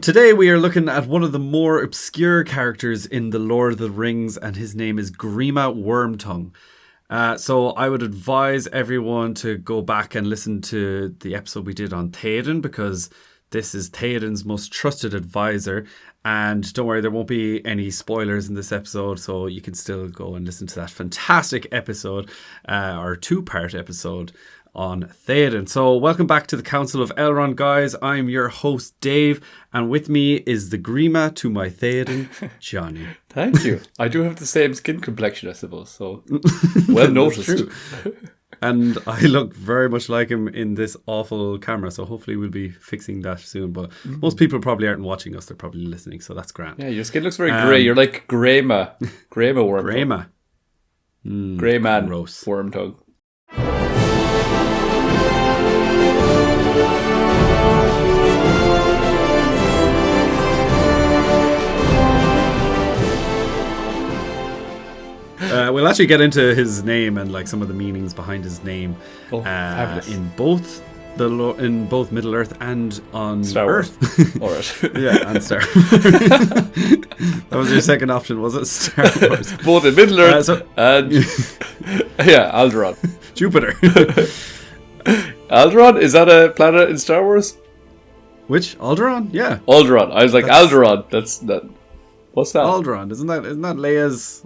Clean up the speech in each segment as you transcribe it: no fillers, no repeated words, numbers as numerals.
Today we are looking at one of the more obscure characters in the Lord of the Rings, and his name is Grima Wormtongue. So I would advise everyone to go back and listen to the episode we did on Theoden, because this is Theoden's most trusted advisor. And don't worry, there won't be any spoilers in this episode, so you can still go and listen to that fantastic episode, or two-part episode on Theoden. So welcome back to the Council of Elrond, guys. I'm your host, Dave, and with me is the Grima to my Theoden, Johnny. Thank you. I do have the same skin complexion, I suppose, so well noticed. And I look very much like him in this awful camera, so hopefully we'll be fixing that soon. But most people probably aren't watching us, they're probably listening, so that's grand. Yeah, your skin looks very grey. You're like Grima Wormtongue. Grey man Wormtongue. We'll actually get into his name and like some of the meanings behind his name in both Middle Earth and on Star Earth. All right. Yeah, and Star Wars. That was your second option, was it? Star Wars. Both in Middle Earth and Alderaan. Jupiter. Alderaan? Is that a planet in Star Wars? Which? Alderaan? Yeah. Alderaan. I was like, Alderaan. That's that. What's that? Alderaan, isn't that Leia's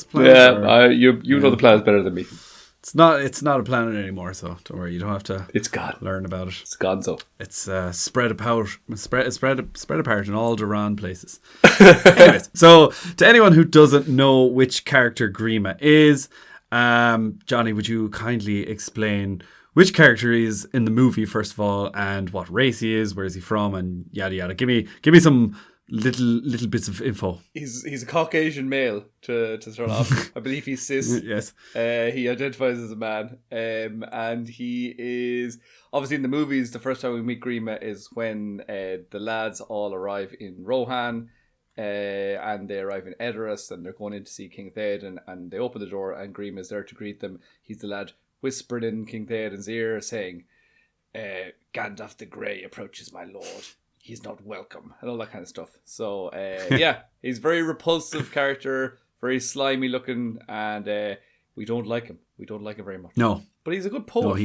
planet? Yeah, you know the planet better than me. It's not a planet anymore, so don't worry, you don't have to. It's gone. Learn about it. It's gone. So it's spread apart in Alderaan places. Anyways, so to anyone who doesn't know which character Grima is, Johnny, would you kindly explain which character he is in the movie first of all, and what race he is, where is he from, and yada yada. Give me some little bits of info. He's a Caucasian male to start off. I believe he's cis. Yes. He identifies as a man, and he is obviously in the movies. The first time we meet Grima is when the lads all arrive in Rohan, and they arrive in Edoras, and they're going in to see King Theoden, and they open the door, and Grima is there to greet them. He's the lad whispered in King Theoden's ear, saying, "Gandalf the Grey approaches my lord. He's not welcome," and all that kind of stuff. So, yeah, he's a very repulsive character, very slimy looking, and we don't like him. We don't like him very much. No. But he's a good poet. No,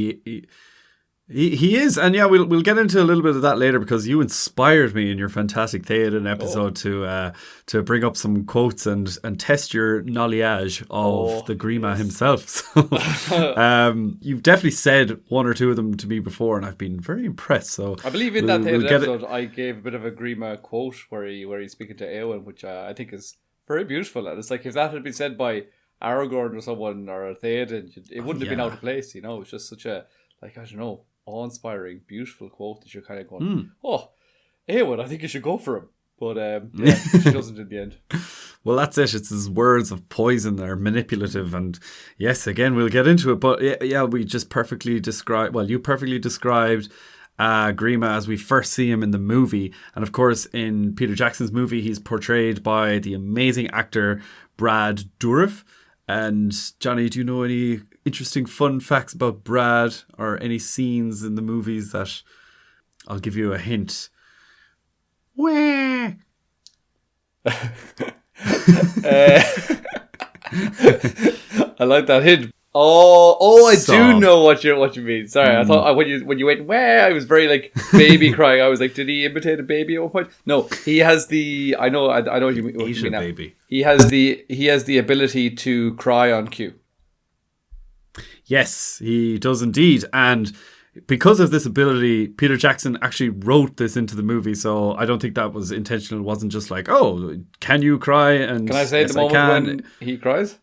he is, and yeah, we'll get into a little bit of that later, because you inspired me in your fantastic Theoden episode to bring up some quotes and test your knowledge of the Grima himself. So, you've definitely said one or two of them to me before, and I've been very impressed. So I believe in that Theoden episode, I gave a bit of a Grima quote where he's speaking to Eowyn, which I think is very beautiful. And it's like, if that had been said by Aragorn or someone, or Theoden, it wouldn't have been out of place. You know, it's just such a, like, I don't know, awe-inspiring, beautiful quote that you're kind of going, Eowyn, I think you should go for him. But yeah, she doesn't in the end. Well, that's it. It's his words of poison that are manipulative. And yes, again, we'll get into it. But yeah, we just perfectly described, well, you perfectly described Grima as we first see him in the movie. And of course, in Peter Jackson's movie, he's portrayed by the amazing actor Brad Dourif. And Johnny, do you know any interesting fun facts about Brad, or any scenes in the movies that I'll give you a hint? Where? I like that hint. I do know what you mean. Sorry, I thought when you went where, I was very like baby crying. I was like, did he imitate a baby at one point? No, he has the. I know what you mean. What you mean now. Baby. He has the ability to cry on cue. Yes, he does indeed, and because of this ability, Peter Jackson actually wrote this into the movie. So I don't think that was intentional. It wasn't just like, oh, can you cry? And can I say the moment when he cries?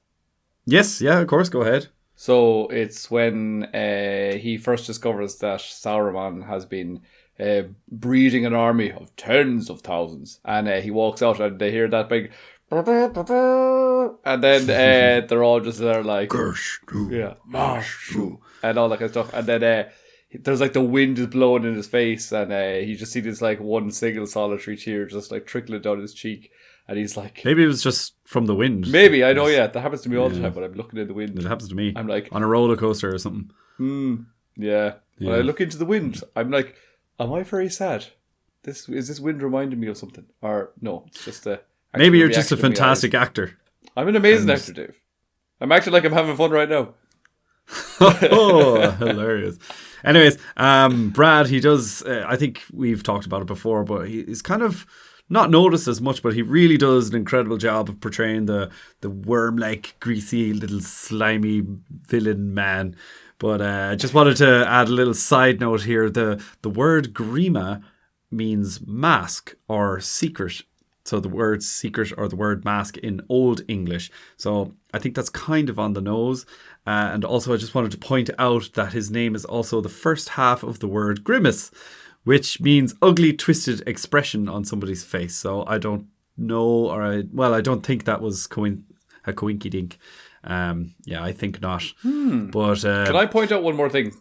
Yes, yeah, of course. Go ahead. So it's when he first discovers that Sauron has been breeding an army of tens of thousands, and he walks out and they hear that big, and then they're all just there like, yeah, and all that kind of stuff, and then there's like the wind is blowing in his face, and you just see this like one single solitary tear just like trickling down his cheek. And he's like, maybe it was just from the wind. Maybe, I know, yeah. That happens to me all the time, but I'm looking in the wind. It happens to me. I'm like, on a roller coaster or something. Yeah. When I look into the wind, I'm like, am I very sad? this wind reminding me of something? Or no, it's just a... Maybe you're just a fantastic actor. I'm an amazing actor, Dave. I'm acting like I'm having fun right now. Oh, hilarious. Anyways, Brad, he does, I think we've talked about it before, but he's kind of not noticed as much, but he really does an incredible job of portraying the worm-like, greasy, little slimy villain man. But I just wanted to add a little side note here. The word Grima means mask or secret. So the word secret or the word mask in Old English. So I think that's kind of on the nose. And also I just wanted to point out that his name is also the first half of the word grimace, which means ugly, twisted expression on somebody's face. So I don't know, I don't think that was a coinky-dink. Yeah, I think not. But can I point out one more thing?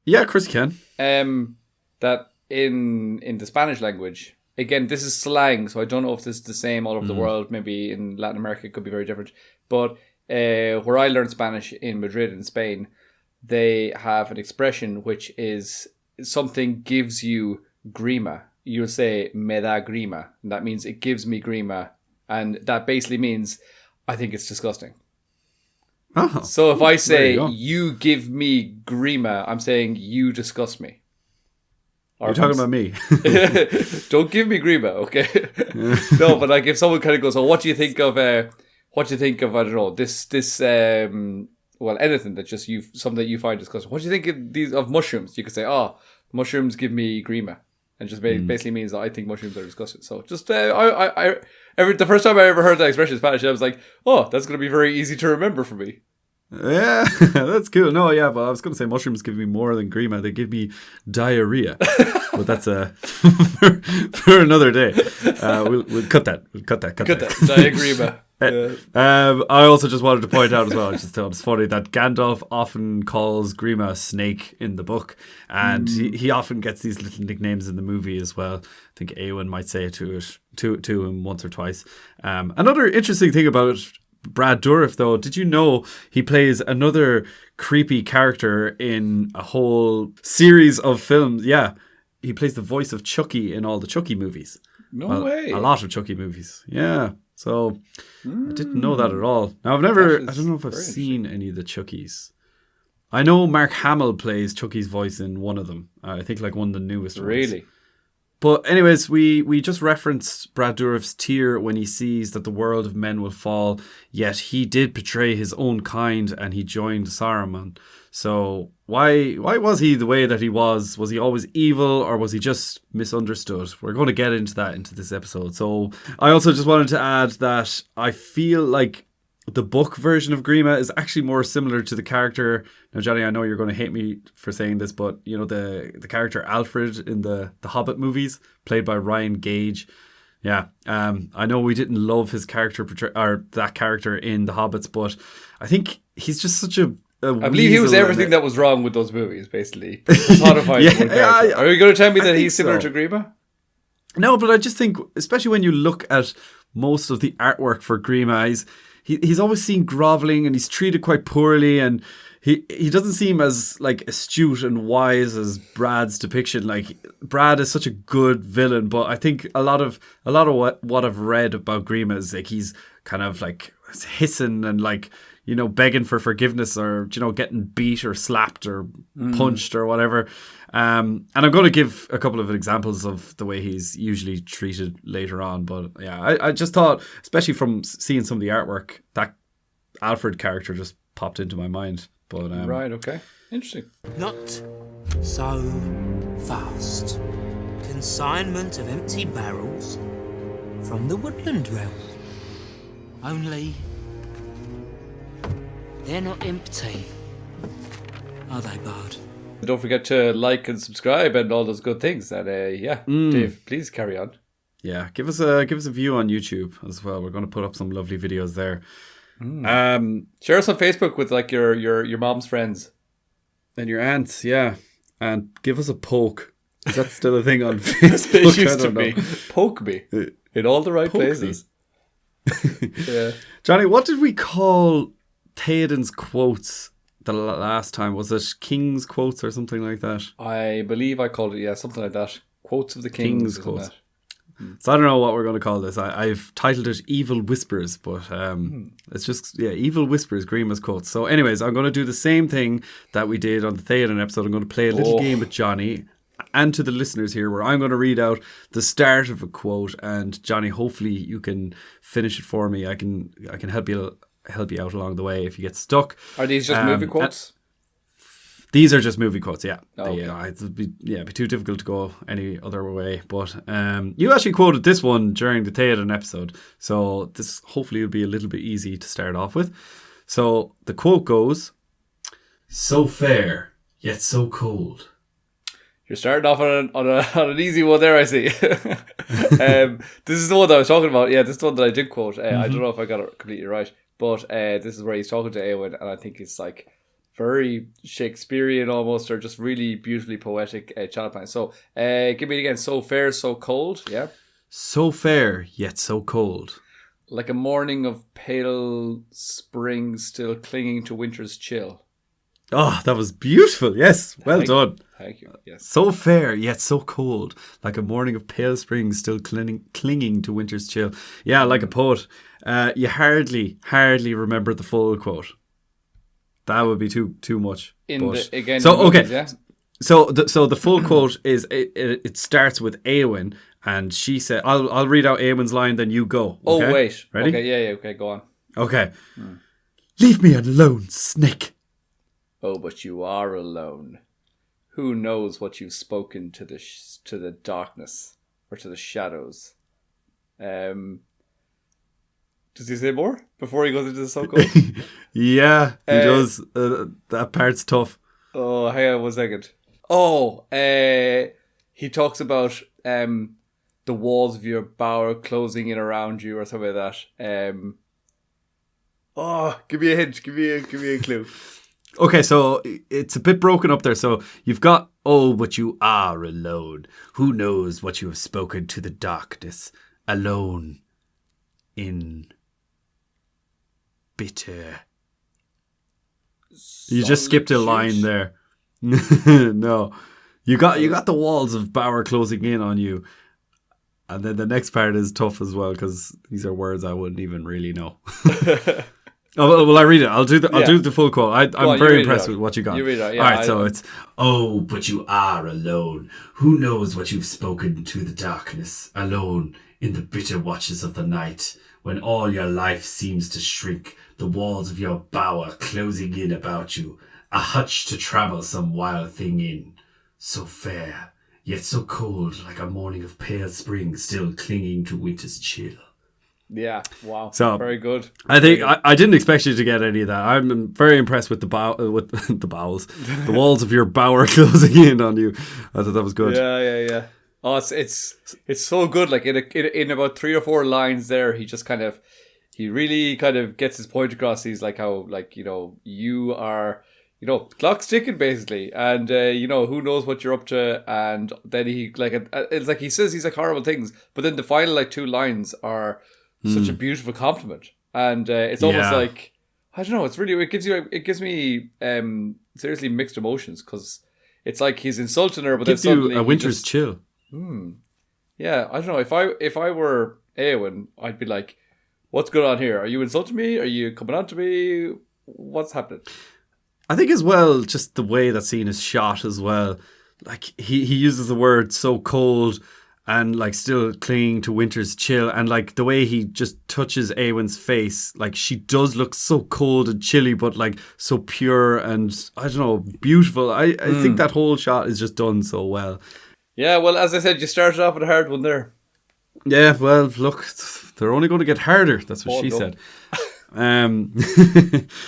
Yeah, Chris can. That in the Spanish language, again, this is slang, so I don't know if this is the same all over the world. Maybe in Latin America it could be very different. But where I learned Spanish in Madrid in Spain, they have an expression which is something gives you grima. You'll say me da grima, and that means it gives me grima, and that basically means I think it's disgusting. Oh, so if I say you give me grima, I'm saying you disgust me. You're talking about me. Don't give me grima, okay? No, but like if someone kind of goes, "Oh, what do you think of? I don't know this anything that just something that you find disgusting. What do you think of mushrooms?" You could say, "Oh, mushrooms give me grima," and just basically means that I think mushrooms are disgusting. So just the first time I ever heard that expression in Spanish, I was like, "Oh, that's going to be very easy to remember for me." Yeah, that's cool. No, yeah, but I was going to say mushrooms give me more than grima. They give me diarrhea. But that's for another day. We'll cut that. We'll cut that. Diagrima. Yeah. I also just wanted to point out as well, I just thought it's funny that Gandalf often calls Grima a snake in the book, and he often gets these little nicknames in the movie as well. I think Eowyn might say it to him once or twice. Another interesting thing about Brad Dourif, though, did you know he plays another creepy character in a whole series of films? Yeah, he plays the voice of Chucky in all the Chucky movies. No way. A lot of Chucky movies. Yeah. So I didn't know that at all. Now I don't know if I've seen any of the Chuckies. I know Mark Hamill plays Chucky's voice in one of them. I think like one of the newest ones. Really? But anyways, we just referenced Brad Dourif's tear when he sees that the world of men will fall, yet he did betray his own kind and he joined Saruman. So why was he the way that he was? Was he always evil or was he just misunderstood? We're going to get into that into this episode. So I also just wanted to add that I feel like the book version of Grima is actually more similar to the character. Now, Johnny, I know you're going to hate me for saying this, but you know the character Alfred in the Hobbit movies, played by Ryan Gage. Yeah, I know we didn't love his character or that character in the Hobbits, but I think he's just such a I believe he was everything that was wrong with those movies, basically. Personified one character. Are you going to tell me that he's similar to Grima? No, but I just think, especially when you look at most of the artwork for Grima, he's always seen groveling and he's treated quite poorly, and he doesn't seem as like astute and wise as Brad's depiction. Like Brad is such a good villain, but I think a lot of what I've read about Grima is like he's kind of like hissing and like, you know, begging for forgiveness or, you know, getting beat or slapped or punched or whatever. And I'm going to give a couple of examples of the way he's usually treated later on. But yeah, I just thought, especially from seeing some of the artwork, that Alfred character just popped into my mind. But right, okay. Interesting. Not so fast. Consignment of empty barrels from the woodland realm. Only they're not empty, are they, Bard? Don't forget to like and subscribe and all those good things. And Dave, please carry on. Yeah, give us a view on YouTube as well. We're going to put up some lovely videos there. Share us on Facebook with like your mom's friends and your aunts, yeah, and give us a poke. Is that still a thing on Facebook? It used to be. Poke me in all the right places. Yeah, Johnny, what did we call Theoden's quotes the last time? Was it King's quotes or something like that? I believe I called it, something like that. Quotes of the Kings. King's quotes. So I don't know what we're going to call this. I've titled it Evil Whispers, but it's just, Evil Whispers, Grima's quotes. So anyways, I'm going to do the same thing that we did on the Theoden episode. I'm going to play a little game with Johnny and to the listeners here where I'm going to read out the start of a quote, and Johnny, hopefully you can finish it for me. I can help you out along the way if you get stuck. Are these just movie quotes? These are just movie quotes, yeah. Oh, okay. It'd be too difficult to go any other way. But you actually quoted this one during the Theoden episode, so this hopefully will be a little bit easy to start off with. So the quote goes, "So fair, yet so cold." You're starting off on an easy one there, I see. This is the one that I was talking about. Yeah, this is the one that I did quote. I don't know if I got it completely right, but this is where he's talking to Eowyn, and I think it's like very Shakespearean almost, or just really beautifully poetic channel plan. So give me it again. So fair, so cold. Yeah. So fair, yet so cold. Like a morning of pale spring still clinging to winter's chill. Oh, that was beautiful. Yes, well done. Thank you. Yes. So fair, yet so cold. Like a morning of pale spring still clinging to winter's chill. Yeah, like a poet. You hardly remember the full quote. That would be too much. So the full quote is it starts with Eowyn, and she said, "I'll read out Eowyn's line, then you go." Okay? Oh wait, ready? Okay, yeah, okay, go on. Okay, leave me alone, snake. Oh, but you are alone. Who knows what you've spoken to the darkness or to the shadows? Does he say more before he goes into the so-called? Yeah, he does. That part's tough. Oh, hang on 1 second. Oh, he talks about the walls of your bower closing in around you or something like that. Give me a hint. Give me a clue. Okay, so it's a bit broken up there. So you've got, oh, but you are alone. Who knows what you have spoken to the darkness? Alone in bitter. You just skipped a line there. No. You got the walls of Bower closing in on you. And then the next part is tough as well, because these are words I wouldn't even really know. Oh, well, I read it. I'll do the full quote. I'm very impressed with what you got. You read it, yeah. All right, so it's, oh, but you are alone. Who knows what you've spoken to the darkness? Alone in the bitter watches of the night, when all your life seems to shrink, the walls of your bower closing in about you, a hutch to trammel some wild thing in. So fair, yet so cold, like a morning of pale spring still clinging to winter's chill. Yeah, wow. So very good. I think I didn't expect you to get any of that. I'm very impressed with the bowels, the walls of your bower closing in on you. I thought that was good. Yeah. Oh, it's so good. Like in about 3 or 4 lines there, he really kind of gets his point across. He's like how, like, you are, clock's ticking basically, and who knows what you're up to. And then he it's like he says these like horrible things, but then the final like 2 lines are such a beautiful compliment, and it's almost like, I don't know. It gives me seriously mixed emotions, because it's like he's insulting her, but gives then suddenly you a winter's chill. Yeah, I don't know. If I were Eowyn, I'd be like, what's going on here? Are you insulting me? Are you coming on to me? What's happening? I think as well, just the way that scene is shot as well. Like he uses the word so cold and like still clinging to winter's chill, and like the way he just touches Eowyn's face, like she does look so cold and chilly, but like so pure and, I don't know, beautiful. I think that whole shot is just done so well. Yeah, well, as I said, you started off with a hard one there. Yeah, well, look, they're only going to get harder. That's what she said. Well,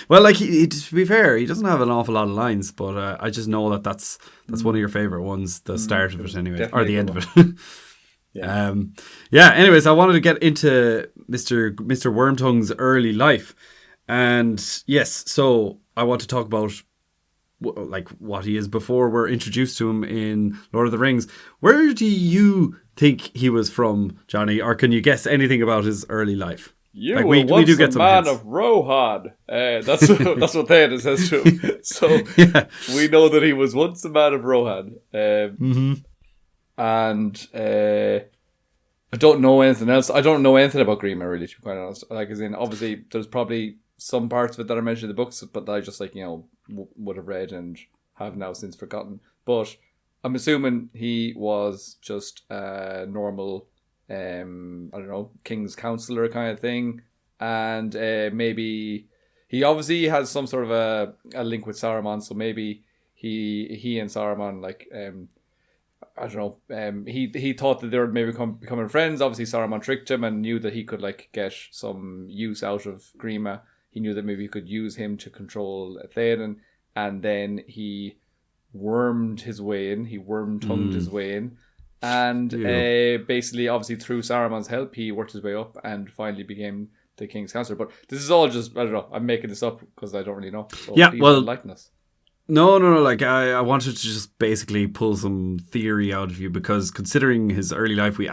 like to be fair, he doesn't have an awful lot of lines, but I just know that's one of your favorite ones, the start of it anyway, or the end of it. Yeah. Anyways, I wanted to get into Mr. Wormtongue's early life, and yes, so I want to talk about like what he is before we're introduced to him in Lord of the Rings. Where do you think he was from, Johnny, or can you guess anything about his early life? You like, we do get some man hints. Of Rohan. That's what Theoden says to him. So we know that he was once a man of Rohan. and I don't know anything else. I don't know anything about Grima, really, to be quite honest. Like, as in, obviously, there's probably some parts of it that are mentioned in the books, but I just, like, you know, would have read and have now since forgotten. But I'm assuming he was just a normal, I don't know, king's counselor kind of thing. And maybe he obviously has some sort of a link with Saruman, so maybe he and Saruman, like, I don't know. He thought that they were maybe becoming friends. Obviously, Saruman tricked him and knew that he could, like, get some use out of Grima. He knew that maybe he could use him to control Theoden, and then he wormed his way in. He worm-tongued his way in, and basically, obviously, through Saruman's help, he worked his way up and finally became the king's counselor. But this is all just, I don't know. I'm making this up because I don't really know. So yeah, well, enlighten us. No. Like, I wanted to just basically pull some theory out of you, because considering his early life, we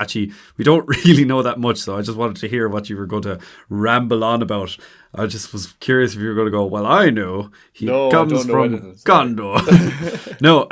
don't really know that much. So I just wanted to hear what you were going to ramble on about. I just was curious if you were going to go, well, I know he comes from Gondor. No,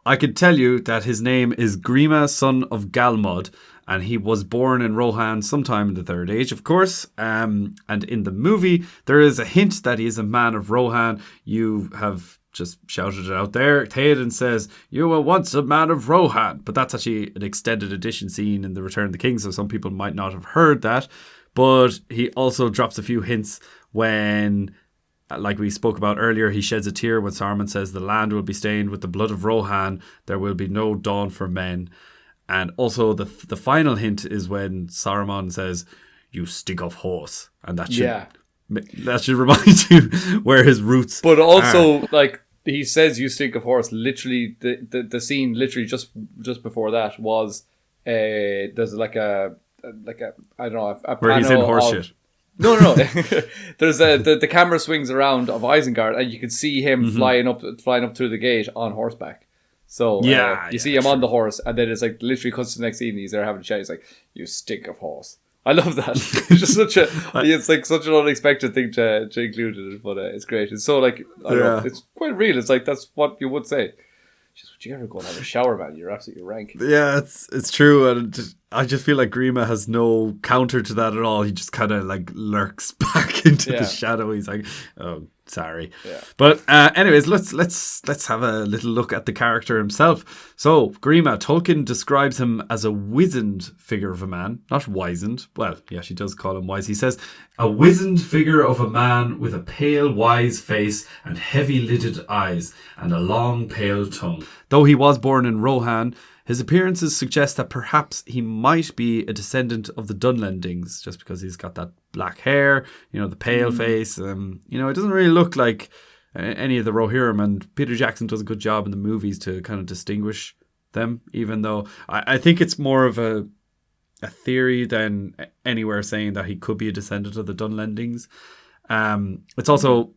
I could tell you that his name is Grima, son of Galmod, and he was born in Rohan sometime in the Third Age, of course. And in the movie, there is a hint that he is a man of Rohan. You have just shouted it out there. Theoden says, "You were once a man of Rohan," but that's actually an extended edition scene in The Return of the King, so some people might not have heard that. But he also drops a few hints when, like we spoke about earlier, he sheds a tear when Saruman says, "The land will be stained with the blood of Rohan. There will be no dawn for men." And also the final hint is when Saruman says, "You stink of horse," and that should remind you where his roots. But also, like, he says, "You stink of horse." Literally, the scene literally just before that was there's like a I don't know, a where he's in horse shit. No. There's the camera swings around of Isengard, and you can see him flying up through the gate on horseback. So you see him on the horse, and then it's like literally cuts to the next scene. And he's there having a chat. He's like, "You stink of horse." I love that. It's just it's like such an unexpected thing to include in it, but it's great. It's so, like, I don't know, it's quite real. It's like, that's what you would say. Just, would you ever go and have a shower, man? You're absolutely rank. Yeah, it's true, and I just feel like Grima has no counter to that at all. He just kind of, like, lurks back into the shadow. He's like, "Oh, sorry." Yeah. But anyways, let's have a little look at the character himself. So Grima, Tolkien describes him as a wizened figure of a man, not wizened. Well, yeah, she does call him wise. He says, "A wizened figure of a man with a pale, wise face and heavy-lidded eyes and a long, pale tongue." Though he was born in Rohan, his appearances suggest that perhaps he might be a descendant of the Dunlendings, just because he's got that black hair, you know, the pale face. You know, it doesn't really look like any of the Rohirrim, and Peter Jackson does a good job in the movies to kind of distinguish them, even though I think it's more of a theory than anywhere saying that he could be a descendant of the Dunlendings. It's also...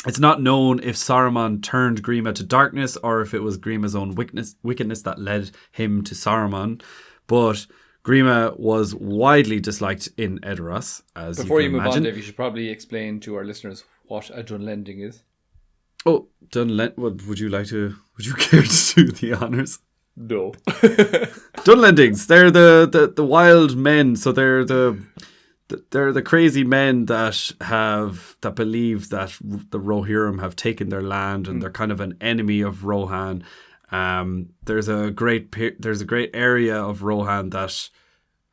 It's not known if Saruman turned Grima to darkness or if it was Grima's own wickedness that led him to Saruman. But Grima was widely disliked in Edoras, as Before you move imagine. on, Dave, you should probably explain to our listeners what a Dunlending is. Oh, would you care to do the honours? No. Dunlendings, they're the wild men, so they're the crazy men that believe that the Rohirrim have taken their land, and they're kind of an enemy of Rohan. There's a great area of Rohan that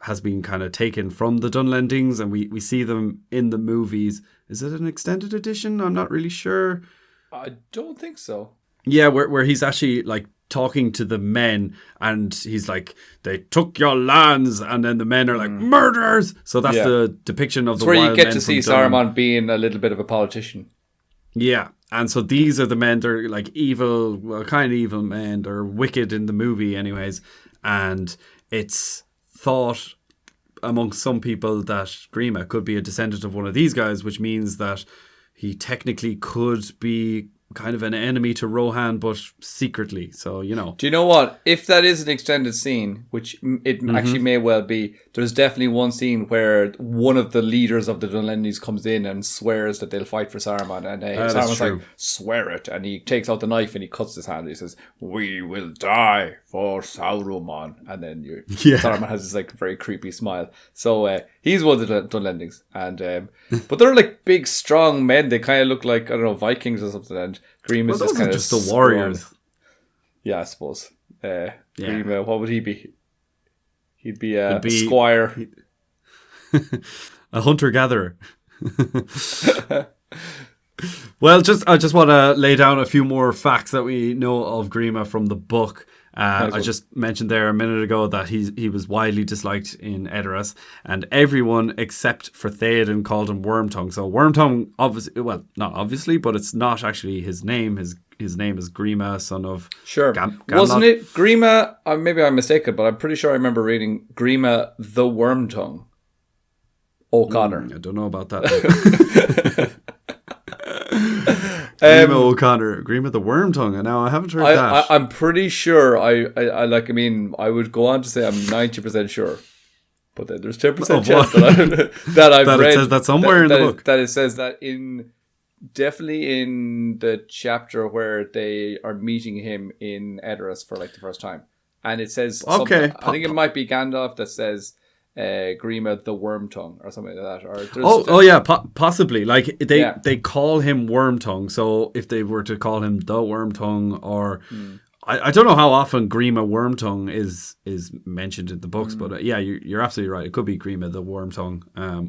has been kind of taken from the Dunlendings, and we see them in the movies. Is it an extended edition? I'm not really sure. I don't think so. Yeah, where he's actually, like, talking to the men, and he's like, "They took your lands," and then the men are like, "Murderers!" So that's the depiction of the wild men. It's where you get to see Saruman being a little bit of a politician. Yeah, and so these are the men. They're like evil, well, kind of evil men. They're wicked in the movie, anyways. And it's thought amongst some people that Grima could be a descendant of one of these guys, which means that he technically could be kind of an enemy to Rohan, but secretly. So, you know. Do you know what? If that is an extended scene, which it actually may well be, there's definitely one scene where one of the leaders of the Dunlendings comes in and swears that they'll fight for Saruman. And Saruman's like, swear it. And he takes out the knife and he cuts his hand. He says, we will die for Saruman. And then Saruman has this like very creepy smile. So he's one of the Dunlendings. And but they're like big, strong men. They kind of look like, I don't know, Vikings or something. And Grime is just kind of the warriors. Yeah, I suppose. Grime, what would he be? He'd be a squire. A hunter-gatherer. Well, I just want to lay down a few more facts that we know of Grima from the book. I just mentioned there a minute ago that he was widely disliked in Edoras, and everyone except for Theoden called him Wormtongue. So Wormtongue, obviously, well, not obviously, but it's not actually his name. His name is Grima, son of Wasn't it Grima? Maybe I'm mistaken, but I'm pretty sure I remember reading Grima the Wormtongue. O'Connor. I don't know about that. Grima O'Connor, Grima the Wormtongue. Now I haven't heard that. I'm pretty sure. I would go on to say I'm 90% sure, but then there's 10% chance that I've read. It says that somewhere in the book. That it says that definitely in the chapter where they are meeting him in Edoras for like the first time, and it says something. I think it might be Gandalf that says. Grima the Wormtongue or something like that. Possibly. Like they call him Wormtongue. So if they were to call him the Wormtongue, or I don't know how often Grima Wormtongue is mentioned in the books, but you're absolutely right. It could be Grima the Wormtongue,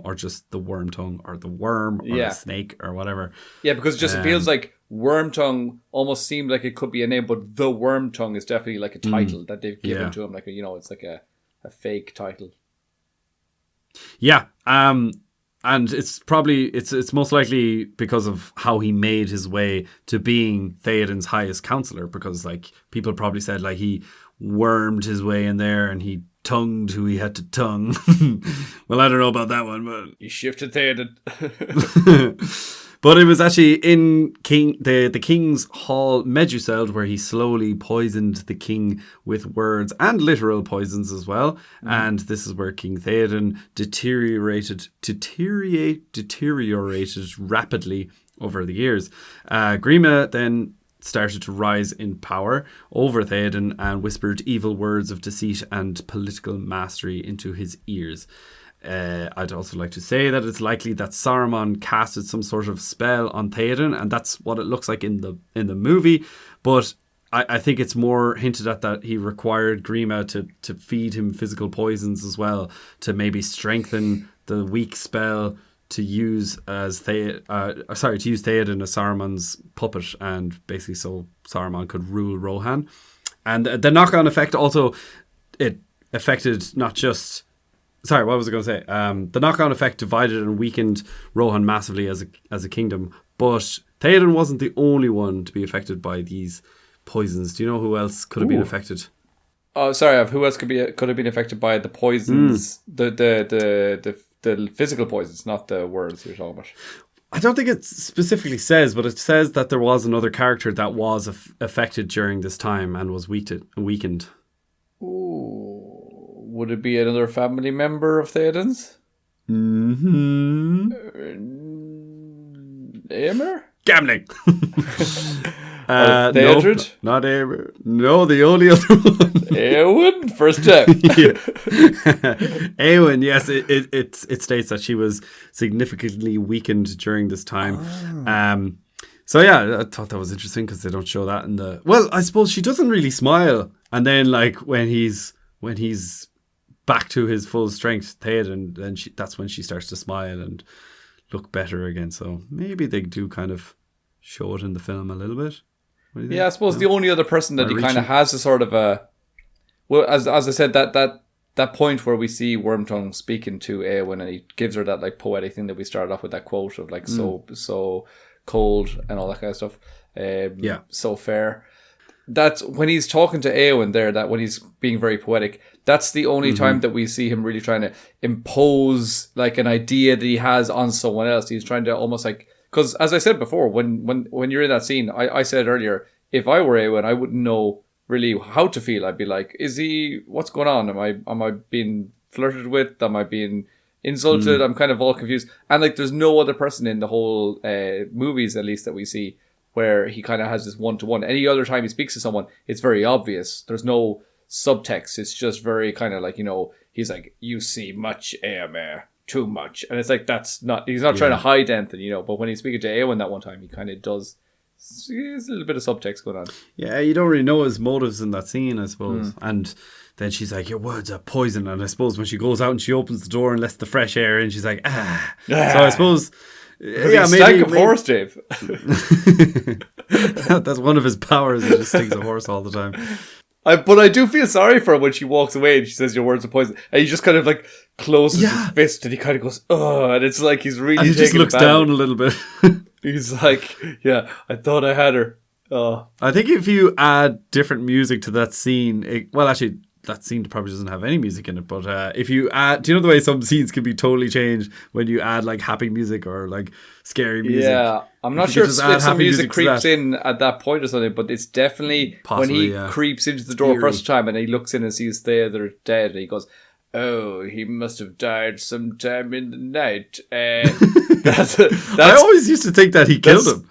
or just the Wormtongue, or the worm, or the snake, or whatever. Yeah, because it feels like Wormtongue almost seemed like it could be a name, but the Wormtongue is definitely like a title that they've given to him. Like it's like a fake title. Yeah, and it's probably it's most likely because of how he made his way to being Theoden's highest counselor, because like people probably said like he wormed his way in there and he tongued who he had to tongue. Well, I don't know about that one, but he shifted Theoden. But it was actually in the King's Hall Meduseld where he slowly poisoned the king with words and literal poisons as well. And this is where King Theoden deteriorated rapidly over the years. Grima then started to rise in power over Theoden and whispered evil words of deceit and political mastery into his ears. I'd also like to say that it's likely that Saruman casted some sort of spell on Theoden, and that's what it looks like in the movie. But I think it's more hinted at that he required Grima to feed him physical poisons as well, to maybe strengthen the weak spell to use as Theoden as Saruman's puppet, and basically so Saruman could rule Rohan. And the knock-on effect also, it affected not just. Sorry, what was I going to say? The knock-on effect divided and weakened Rohan massively as a kingdom, but Theoden wasn't the only one to be affected by these poisons. Do you know who else could have been affected? Oh, sorry, who else could have been affected by the poisons? The physical poisons, not the words you're talking about. I don't think it specifically says, but it says that there was another character that was affected during this time and was weakened. Ooh. Would it be another family member of Theoden's? Aemir? Gambling. Theodred? No, not Aemir. No, the only other one. Eowyn? First step. Eowyn, yes, it states that she was significantly weakened during this time. So yeah, I thought that was interesting because they don't show that in the. Well, I suppose she doesn't really smile, and then like when he's back to his full strength, Theoden, then that's when she starts to smile and look better again. So maybe they do kind of show it in the film a little bit. Yeah, I suppose the only other person that he kind of has a sort of a, well, as I said, that point where we see Wormtongue speaking to Eowyn and he gives her that like poetic thing that we started off with, that quote of like so cold and all that kind of stuff. So fair. That's when he's talking to Eowyn there, that when he's being very poetic, that's the only time that we see him really trying to impose like an idea that he has on someone else. He's trying to almost like Because as I said before, when you're in that scene, I said earlier, if I were Eowyn, I wouldn't know really how to feel. I'd be like, what's going on? Am I being flirted with? Am I being insulted? I'm kind of all confused. And like, there's no other person in the whole movies, at least that we see, where he kind of has this one-to-one. Any other time he speaks to someone, it's very obvious. There's no subtext. It's just very kind of like, he's like, you see much, Eomer, too much. And it's like, he's not trying to hide anything, but when he's speaking to Eowyn that one time, he kind of does, there's a little bit of subtext going on. Yeah, you don't really know his motives in that scene, I suppose. And then she's like, your words are poison. And I suppose when she goes out and she opens the door and lets the fresh air in, she's like, ah. So I suppose... Yeah, maybe of horse, Dave. That's one of his powers. He just stinks a horse all the time. But I do feel sorry for her when she walks away and she says, your words are poison. And he just kind of like closes his fist and he kind of goes, oh, and it's like he's really. And he just looks down a little bit. He's like, yeah, I thought I had her. Oh. I think if you add different music to that scene, actually, that scene probably doesn't have any music in it, but if you add, do you know the way some scenes can be totally changed when you add like happy music or like scary music? Yeah, I'm not sure if some music creeps in at that point or something, but it's definitely possibly, when he creeps into the door first time and he looks in and sees Theoden dead and he goes, oh, he must have died sometime in the night. I always used to think that he killed him.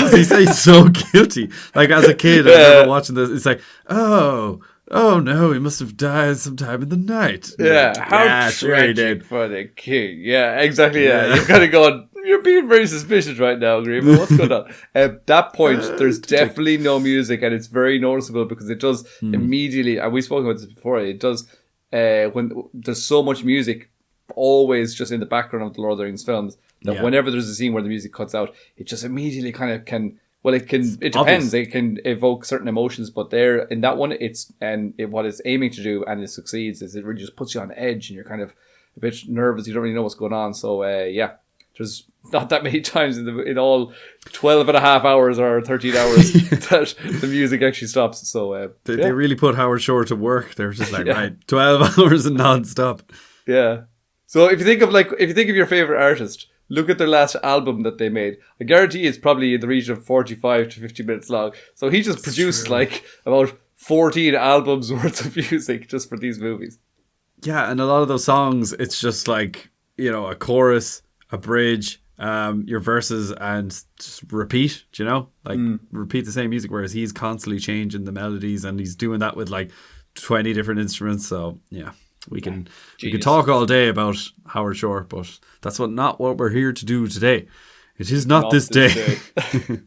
He's so guilty. Like as a kid, I remember watching this, it's like, oh no, he must have died sometime in the night. Yeah, how tragic for the king. Yeah, exactly. Yeah, you're kind of going, you're being very suspicious right now, Grima. What's going on? At that point, there's definitely no music, and it's very noticeable because it does immediately, and we've spoken about this before, it does, when there's so much music always just in the background of the Lord of the Rings films, that whenever there's a scene where the music cuts out, it just immediately kind of can... Well, it depends. Obvious. It can evoke certain emotions, but there in that one, what it's aiming to do, and it succeeds, is it really just puts you on edge, and you're kind of a bit nervous. You don't really know what's going on. So there's not that many times in all 12 and a half hours or 13 hours that the music actually stops. So they really put Howard Shore to work. They're just like, right, 12 hours and non-stop. Yeah. So if you think of your favorite artist, look at their last album that they made. I guarantee it's probably in the region of 45 to 50 minutes long. So he just produced like about 14 albums worth of music just for these movies. Yeah, and a lot of those songs, it's just like, a chorus, a bridge, your verses, and just repeat, repeat the same music, whereas he's constantly changing the melodies, and he's doing that with like 20 different instruments. So, yeah. We can talk all day about Howard Shore, but that's not what we're here to do today. It is not this day.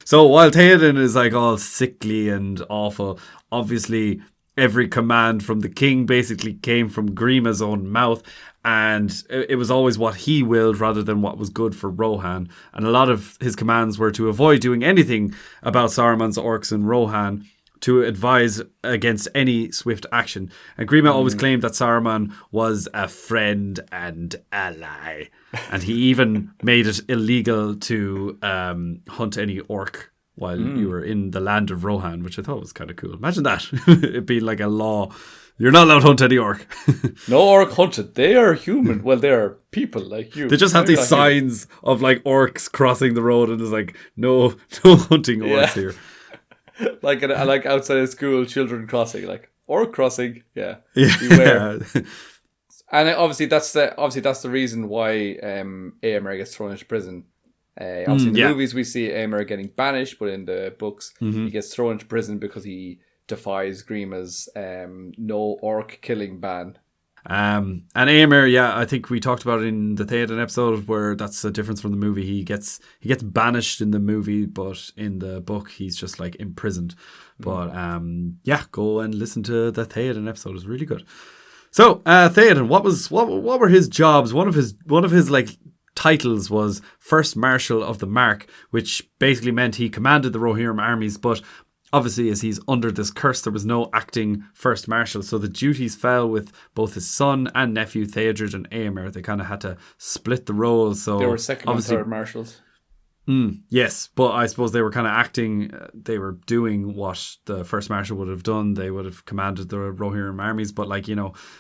So while Theoden is like all sickly and awful, obviously every command from the king basically came from Grima's own mouth, and it was always what he willed rather than what was good for Rohan. And a lot of his commands were to avoid doing anything about Saruman's orcs and Rohan, to advise against any swift action. And Grima always claimed that Saruman was a friend and ally. And he even made it illegal to hunt any orc while you were in the land of Rohan, which I thought was kind of cool. Imagine that. It'd be like a law. You're not allowed to hunt any orc. No orc hunted. They are human. Well, they are people like you. They just have these signs of like orcs crossing the road, and there's like, no hunting orcs here. like outside of school, children crossing, like orc crossing, beware. And obviously that's the reason why Eomer gets thrown into prison. Obviously in the movies we see Eomer getting banished, but in the books he gets thrown into prison because he defies Grima's no orc killing ban. And Eomer, I think we talked about it in the Theoden episode, where that's a difference from the movie. He gets banished in the movie, but in the book he's just like imprisoned. But go and listen to the Theoden episode. It's really good. So Theoden, what were his jobs? One of his like titles was First Marshal of the Mark, which basically meant he commanded the Rohirrim armies, but obviously, as he's under this curse, there was no acting First Marshal, so the duties fell with both his son and nephew, Theodred and Eomer. They kind of had to split the roles. So they were second and third marshals. Yes, but I suppose they were kind of acting, they were doing what the First Marshal would have done. They would have commanded the Rohirrim armies, but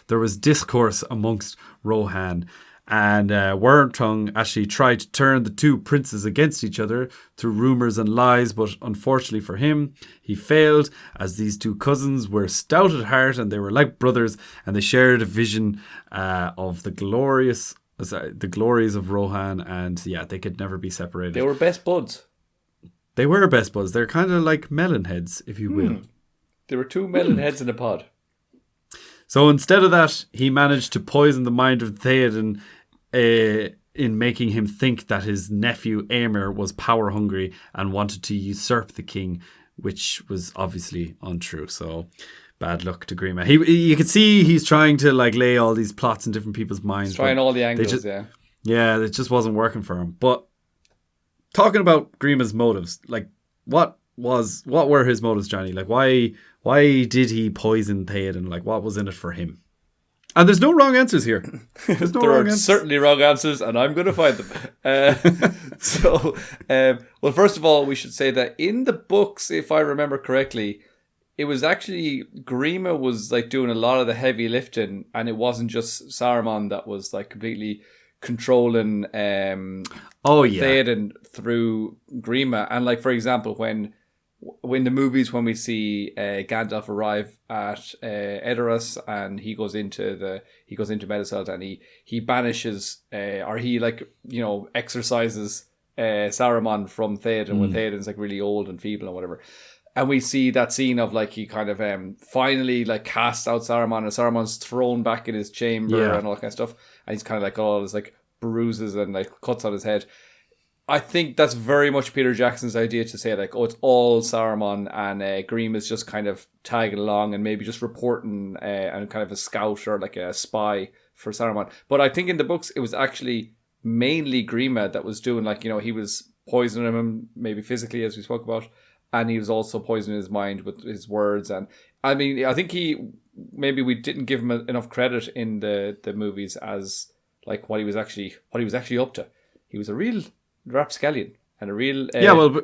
there was discourse amongst Rohan. And Wormtongue actually tried to turn the two princes against each other through rumours and lies, but unfortunately for him, he failed, as these two cousins were stout at heart and they were like brothers, and they shared a vision of the glories of Rohan, and they could never be separated. They were best buds. They were best buds. They're kind of like melon heads, if you will. There were two melon heads in a pod. So instead of that, he managed to poison the mind of Theoden in making him think that his nephew Aemir was power hungry and wanted to usurp the king, which was obviously untrue. So bad luck to Grima. You can see he's trying to like lay all these plots in different people's minds. He's trying all the angles, Yeah, it just wasn't working for him. But talking about Grima's motives, like what were his motives, Johnny? Like why did he poison Theoden? Like what was in it for him? And there's no wrong answers here. There's no there wrong are answers. certainly wrong answers, and I'm going to find them. Well, first of all, we should say that in the books, if I remember correctly, it was actually Grima was like doing a lot of the heavy lifting, and it wasn't just Saruman that was like completely controlling Theoden through Grima. And like, for example, when the movies, when we see Gandalf arrive at Edoras, and he goes into Meduseld, and he banishes or he exorcises Saruman from Theoden when Theoden's like really old and feeble and whatever. And we see that scene of like he kind of finally like casts out Saruman, and Saruman's thrown back in his chamber and all that kind of stuff, and he's kind of like all his like bruises and like cuts on his head. I think that's very much Peter Jackson's idea to say like, oh, it's all Saruman, and Grime is just kind of tagging along and maybe just reporting and kind of a scout or like a spy for Saruman. But I think in the books it was actually mainly Grima that was doing like, he was poisoning him maybe physically, as we spoke about, and he was also poisoning his mind with his words. And I mean, I think we didn't give him enough credit in the movies as like what he was actually up to. He was a real rapscallion and a real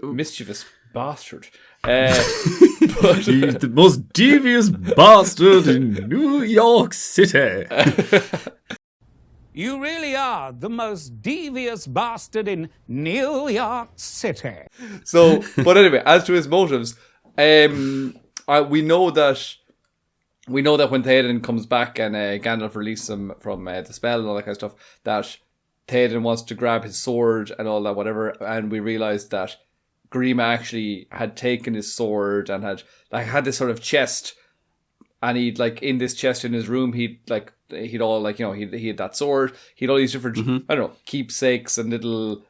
mischievous bastard. He's the most devious bastard in New York City. You really are the most devious bastard in New York City. So, but anyway, as to his motives, we know that when Theoden comes back and Gandalf releases him from the spell and all that kind of stuff, that Theoden wants to grab his sword and all that, whatever, and we realised that Grima actually had taken his sword and had this sort of chest, and he'd like in this chest in his room, he had that sword, he had all these different keepsakes and little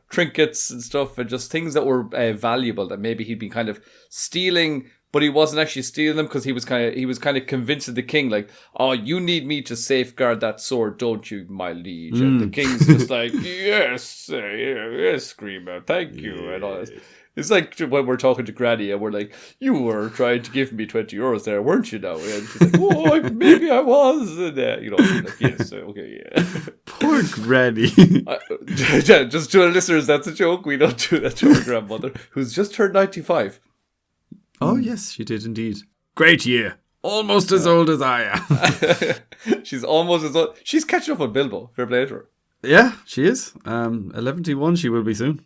trinkets and stuff, and just things that were valuable that maybe he'd been kind of stealing. But he wasn't actually stealing them because he was kind of convincing the king, like, oh, you need me to safeguard that sword, don't you, my liege? And the king's just like, yes, Grima, thank you, and all this. It's like when we're talking to Granny and we're like, you were trying to give me 20 euros there, weren't you now? And she's like, oh, maybe I was. And, like, yes, okay, yeah. Poor Granny. Just to our listeners, that's a joke. We don't do that to our grandmother, who's just turned 95. Oh, yes, she did indeed. Great year. Almost as old as I am. She's almost as old. She's catching up on Bilbo. Fair play to her. Yeah, she is. 11-1 she will be soon.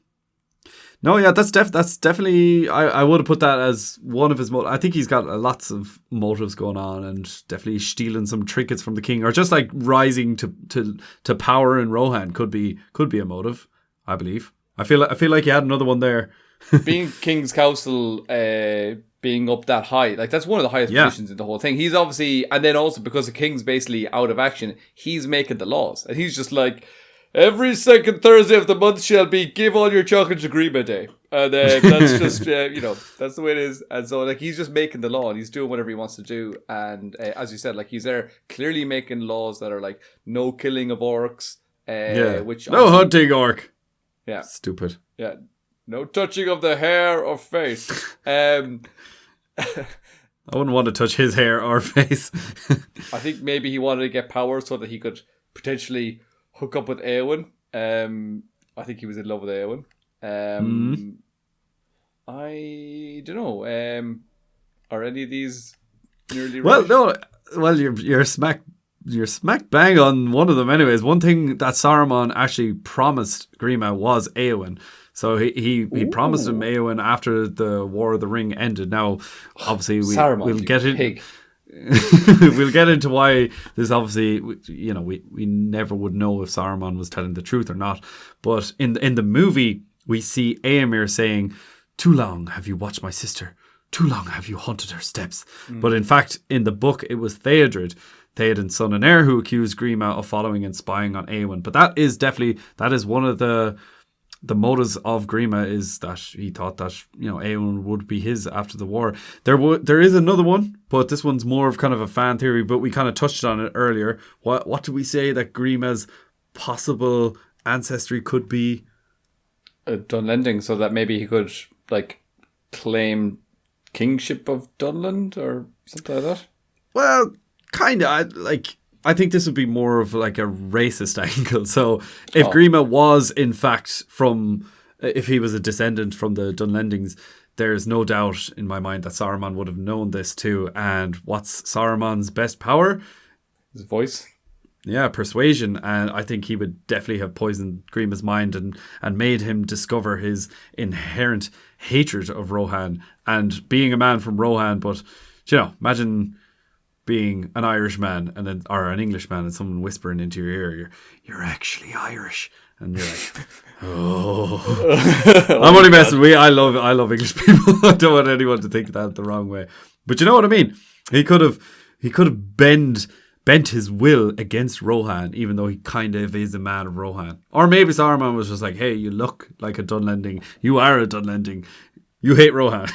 No, yeah, that's definitely... I would have put that as one of his motives. I think he's got lots of motives going on, and definitely stealing some trinkets from the king, or just like rising to power in Rohan could be a motive, I believe. I feel like you had another one there. Being King's Council, being up that high, like that's one of the highest positions in the whole thing. He's obviously, and then also because the king's basically out of action, he's making the laws, and he's just like, every second Thursday of the month shall be give all your chocolate to Grima Day, and that's just that's the way it is. And so like he's just making the law, and he's doing whatever he wants to do. And as you said, like he's there clearly making laws that are like no killing of orcs, which no hunting orc. Yeah, stupid. Yeah. No touching of the hair or face. I wouldn't want to touch his hair or face. I think maybe he wanted to get power so that he could potentially hook up with Eowyn. I think he was in love with Eowyn. I don't know. Are any of these nearly right? Well, no. Well, you're smack you're smack bang on one of them anyways. One thing that Saruman actually promised Grima was Éowyn. So he promised him Éowyn after the War of the Ring ended. Now, obviously, Saruman, we'll get it. pig. We'll get into why this obviously, we never would know if Saruman was telling the truth or not. But in the movie, we see Éomer saying, "Too long have you watched my sister. Too long have you haunted her steps." But in fact, in the book, it was Theoden's son and heir, who accused Grima of following and spying on Éowyn. But that is one of the motives of Grima, is that he thought that Éowyn would be his after the war. There is another one, but this one's more of kind of a fan theory. But we kind of touched on it earlier. What do we say that Grima's possible ancestry could be? Dunlending, so that maybe he could claim kingship of Dunland or something like that. Well, kind of. I think this would be more of like a racist angle. So if Grima was in fact if he was a descendant from the Dunlendings, there's no doubt in my mind that Saruman would have known this too. And what's Saruman's best power? His voice. Yeah, persuasion. And I think he would definitely have poisoned Grima's mind and made him discover his inherent hatred of Rohan. And being a man from Rohan, but imagine being an Irish man or an English man, and someone whispering into your ear, "You're actually Irish," and you're like, "Oh." I'm only messing. I love English people. I don't want anyone to think that the wrong way. But you know what I mean. He could have bent his will against Rohan, even though he kind of is a man of Rohan. Or maybe Saruman was just like, "Hey, you look like a Dunlending. You are a Dunlending. You hate Rohan."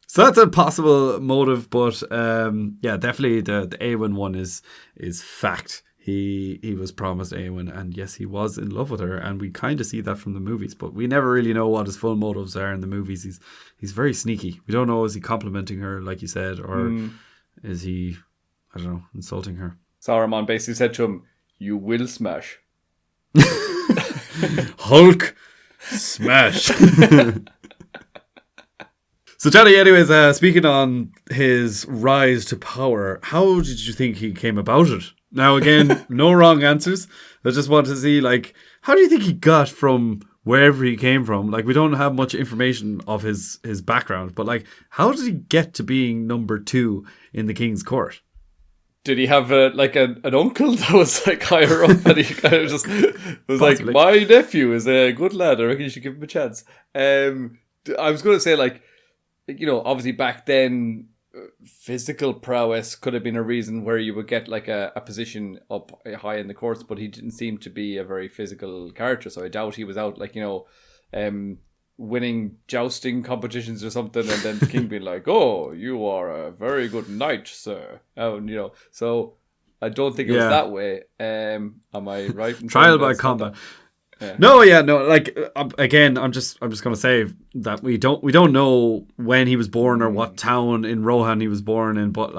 So that's a possible motive, but definitely the Éowyn one is fact. He was promised Éowyn, and yes, he was in love with her, and we kind of see that from the movies, but we never really know what his full motives are in the movies. He's very sneaky. We don't know, is he complimenting her, like you said, or is he, I don't know, insulting her? Saruman basically said to him, "You will smash." Hulk smash. So Johnny, anyways, speaking on his rise to power, how did you think he came about it? Now, again, no wrong answers. I just want to see, how do you think he got from wherever he came from? we don't have much information of his background, but, how did he get to being number 2 in the king's court? Did he have an uncle that was higher up, and he kind of just was Possibly. "My nephew is a good lad. I reckon you should give him a chance." I was going to say obviously back then, physical prowess could have been a reason where you would get a position up high in the courts, but he didn't seem to be a very physical character, so I doubt he was out winning jousting competitions or something, and then the king being like, "Oh, you are a very good knight, sir." So I don't think it was that way. Am I right? Trial by combat. Yeah. No. Again, I'm just gonna say that we don't know when he was born or what town in Rohan he was born in, but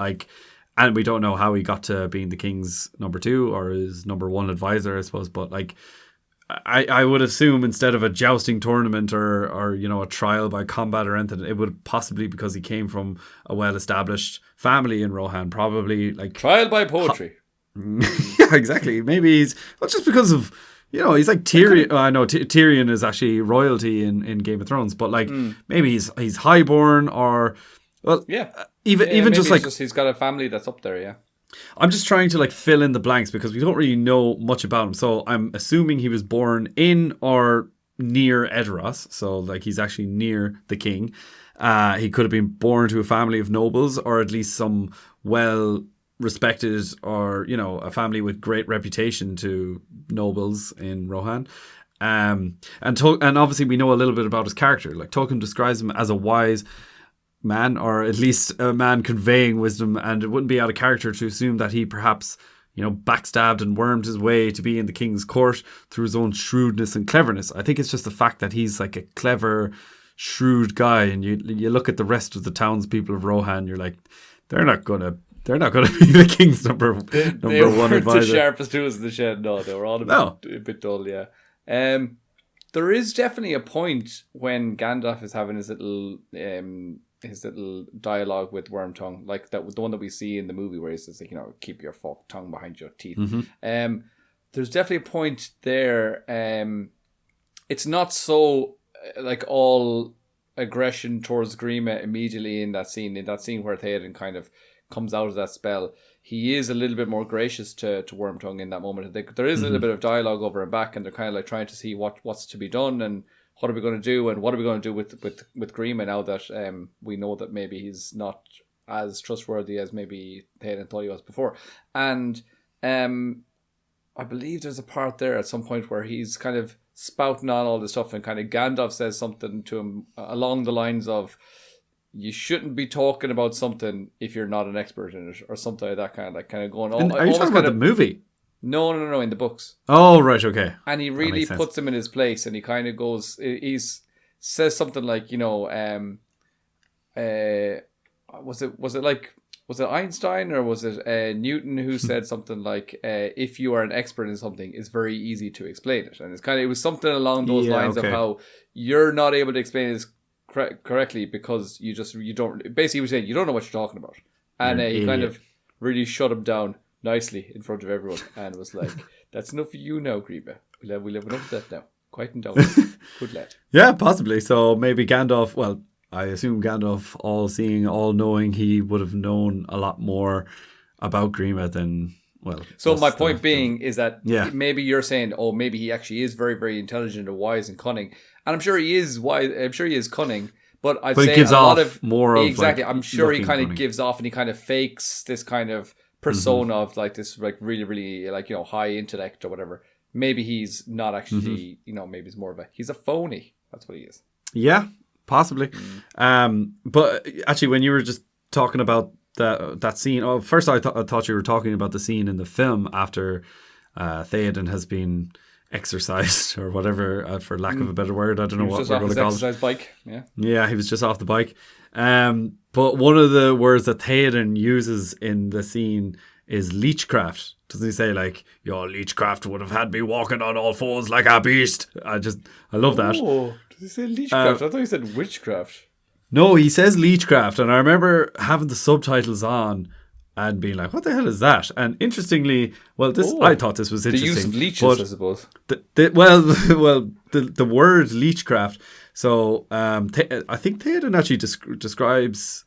and we don't know how he got to being the king's number 2 or his number 1 advisor, I suppose. But I would assume instead of a jousting tournament or a trial by combat or anything, it would possibly because he came from a well-established family in Rohan, probably trial by poetry. Yeah, exactly. Maybe he's just because of. He's like Tyrion. I know Tyrion is actually royalty in Game of Thrones, but maybe he's highborn or even just he's got a family that's up there. Yeah, I'm just trying to fill in the blanks because we don't really know much about him. So I'm assuming he was born in or near Edoras, so he's actually near the king. He could have been born to a family of nobles or at least some respected or a family with great reputation to nobles in Rohan, and obviously we know a little bit about his character. Tolkien describes him as a wise man, or at least a man conveying wisdom, and it wouldn't be out of character to assume that he perhaps backstabbed and wormed his way to be in the king's court through his own shrewdness and cleverness. I think it's just the fact that he's a clever, shrewd guy, and you look at the rest of the townspeople of Rohan, you're like, they're not gonna be the king's number 1 advisor. The sharpest tools in the shed. No, they were all a bit dull. Yeah. There is definitely a point when Gandalf is having his little dialogue with Wormtongue, like the one that we see in the movie where he says, like, keep your forked tongue behind your teeth. There's definitely a point there. It's not so like all aggression towards Grima immediately in that scene where Theoden kind of comes out of that spell. He is a little bit more gracious to Wormtongue in that moment. There is a little bit of dialogue over and back, and they're kind of like trying to see what's to be done and what are we going to do, and what are we going to do with Grima now that we know that maybe he's not as trustworthy as maybe Theoden thought he was before. And I believe there's a part there at some point where he's kind of spouting on all this stuff, and kind of Gandalf says something to him along the lines of, you shouldn't be talking about something if you're not an expert in it, or something like that, kind of going on. Are you talking about the movie? No, in the books. Oh, right, okay. And he really puts him in his place, and he kind of goes, says something like, was it Einstein or was it Newton who said something like, if you are an expert in something, it's very easy to explain it. And it was something along those lines of how you're not able to explain this correctly because you don't, basically he was saying you don't know what you're talking about. And he kind of really shut him down nicely in front of everyone and was like, that's enough for you now, Grima. We'll have enough of that now. Quieten down. Good lad. Yeah, possibly. So maybe Gandalf, well, I assume Gandalf, all-seeing, all-knowing, he would have known a lot more about Grima than, well... So my point being is that maybe you're saying, maybe he actually is very, very intelligent and wise and cunning. And I'm sure he is wise. I'm sure he is cunning. But I'd say gives a lot off of... more of... Exactly. Like, I'm sure he kind cunning. of gives off and he kind of fakes this kind of persona of like this like really, really like, high intellect or whatever. Maybe he's not actually, maybe he's more of he's a phony. That's what he is. Yeah. Possibly. But actually, when you were just talking about that scene, first I thought you were talking about the scene in the film after Theoden has been exercised or whatever, for lack of a better word. I don't know what we're going to call it. Exercise bike. Yeah, he was just off the bike. But one of the words that Theoden uses in the scene is leechcraft. Doesn't he say like, your leechcraft would have had me walking on all fours like a beast? I love that. Oh, did he say leechcraft? I thought he said witchcraft. No, he says leechcraft, and I remember having the subtitles on and being like, what the hell is that? And interestingly, I thought this was interesting. The use of leeches, I suppose. The word leechcraft. So I think Theoden actually describes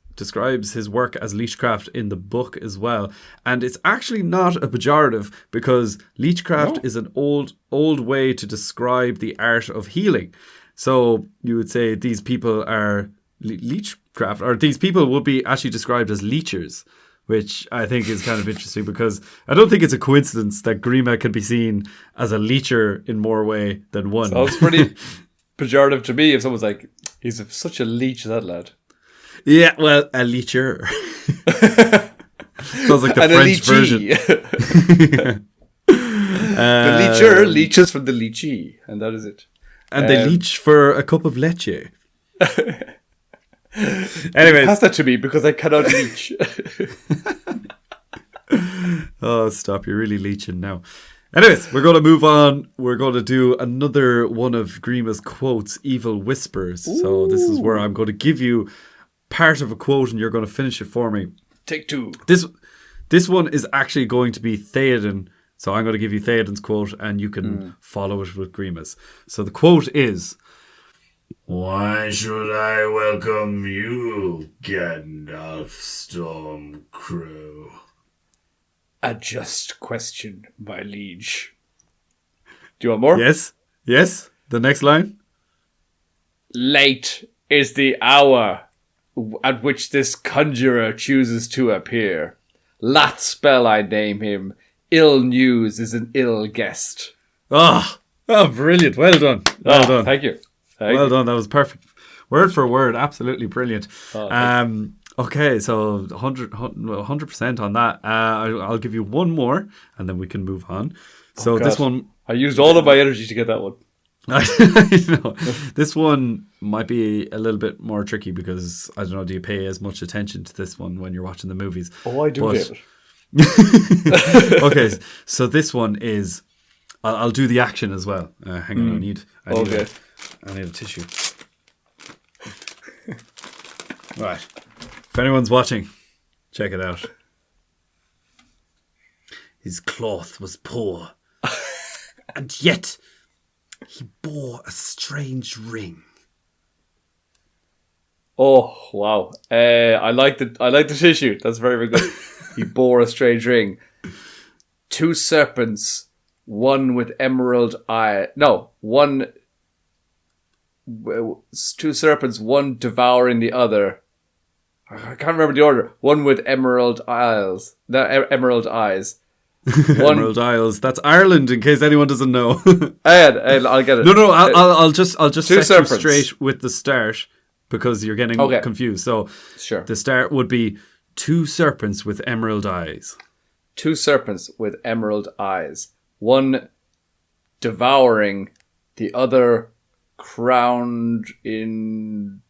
his work as leechcraft in the book as well, and it's actually not a pejorative because leechcraft is an old way to describe the art of healing. So you would say these people are leechcraft, or these people would be actually described as leechers, which I think is kind of interesting because I don't think it's a coincidence that Grima can be seen as a leecher in more way than one. Sounds pretty pejorative to me if someone's like, he's such a leech, that lad. Yeah, well, a leecher. Sounds like the French version. The leecher leeches from the lychee, and that is it. And they leech for a cup of leche. Anyways. Pass that to me because I cannot leech. Oh, stop. You're really leeching now. Anyways, we're going to move on. We're going to do another one of Grima's quotes, Evil Whispers. Ooh. So this is where I'm going to give you part of a quote and you're going to finish it for me. Take two. This one is actually going to be Theoden. So I'm going to give you Theoden's quote and you can follow it with Grima's. So the quote is, "Why should I welcome you, Gandalf Stormcrow?" A just question, my liege. Do you want more? Yes. The next line. "Late is the hour at which this conjurer chooses to appear. Lat spell I name him. Ill news is an ill guest." Oh, brilliant. Well done. Well done. Thank you. Well done. That was perfect. Word for word. Absolutely brilliant. Okay, so 100% on that. I'll give you one more and then we can move on. So this one... I used all of my energy to get that one. I know. This one might be a little bit more tricky because, I don't know, do you pay as much attention to this one when you're watching the movies? Oh, I do, David. Okay, so this one is... I'll do the action as well. Hang on, I need a tissue. Right. If anyone's watching, check it out. His cloth was poor, and yet he bore a strange ring. Oh wow! I like the tissue. That's very, very good. He bore a strange ring. 2 serpents, one with emerald eye. No, one. 2 serpents, one devouring the other. I can't remember the order. One with emerald eyes. No, emerald eyes. Emerald Isles. That's Ireland, in case anyone doesn't know. I'll get it. No. I'll just 2 set you serpents. straight with the start because you're getting confused. So Sure. the start would be 2 serpents with emerald eyes. 2 serpents with emerald eyes. One devouring, the other crowned in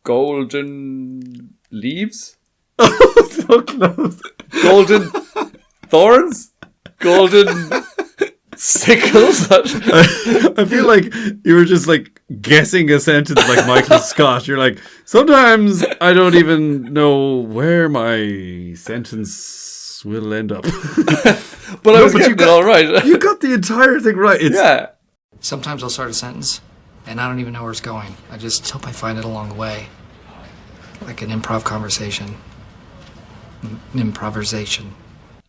golden leaves. So close. Golden thorns? Golden sickles? I feel like you were just like guessing a sentence like Michael Scott. You're like, sometimes I don't even know where my sentence will end up. But I was getting it all right. You got the entire thing right. Yeah. Sometimes I'll start a sentence, and I don't even know where it's going. I just hope I find it along the way. Like an improv conversation. Improvisation.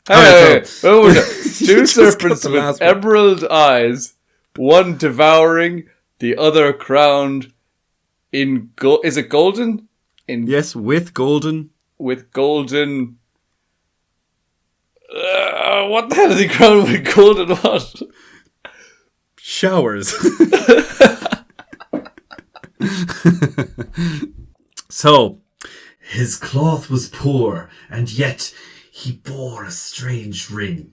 Hey, so- two just serpents got the with last one. emerald eyes, one devouring, the other crowned in is it golden? Yes, with golden. With golden. What the hell is he crowned with golden what? Showers. So, his cloth was poor, and yet he bore a strange ring.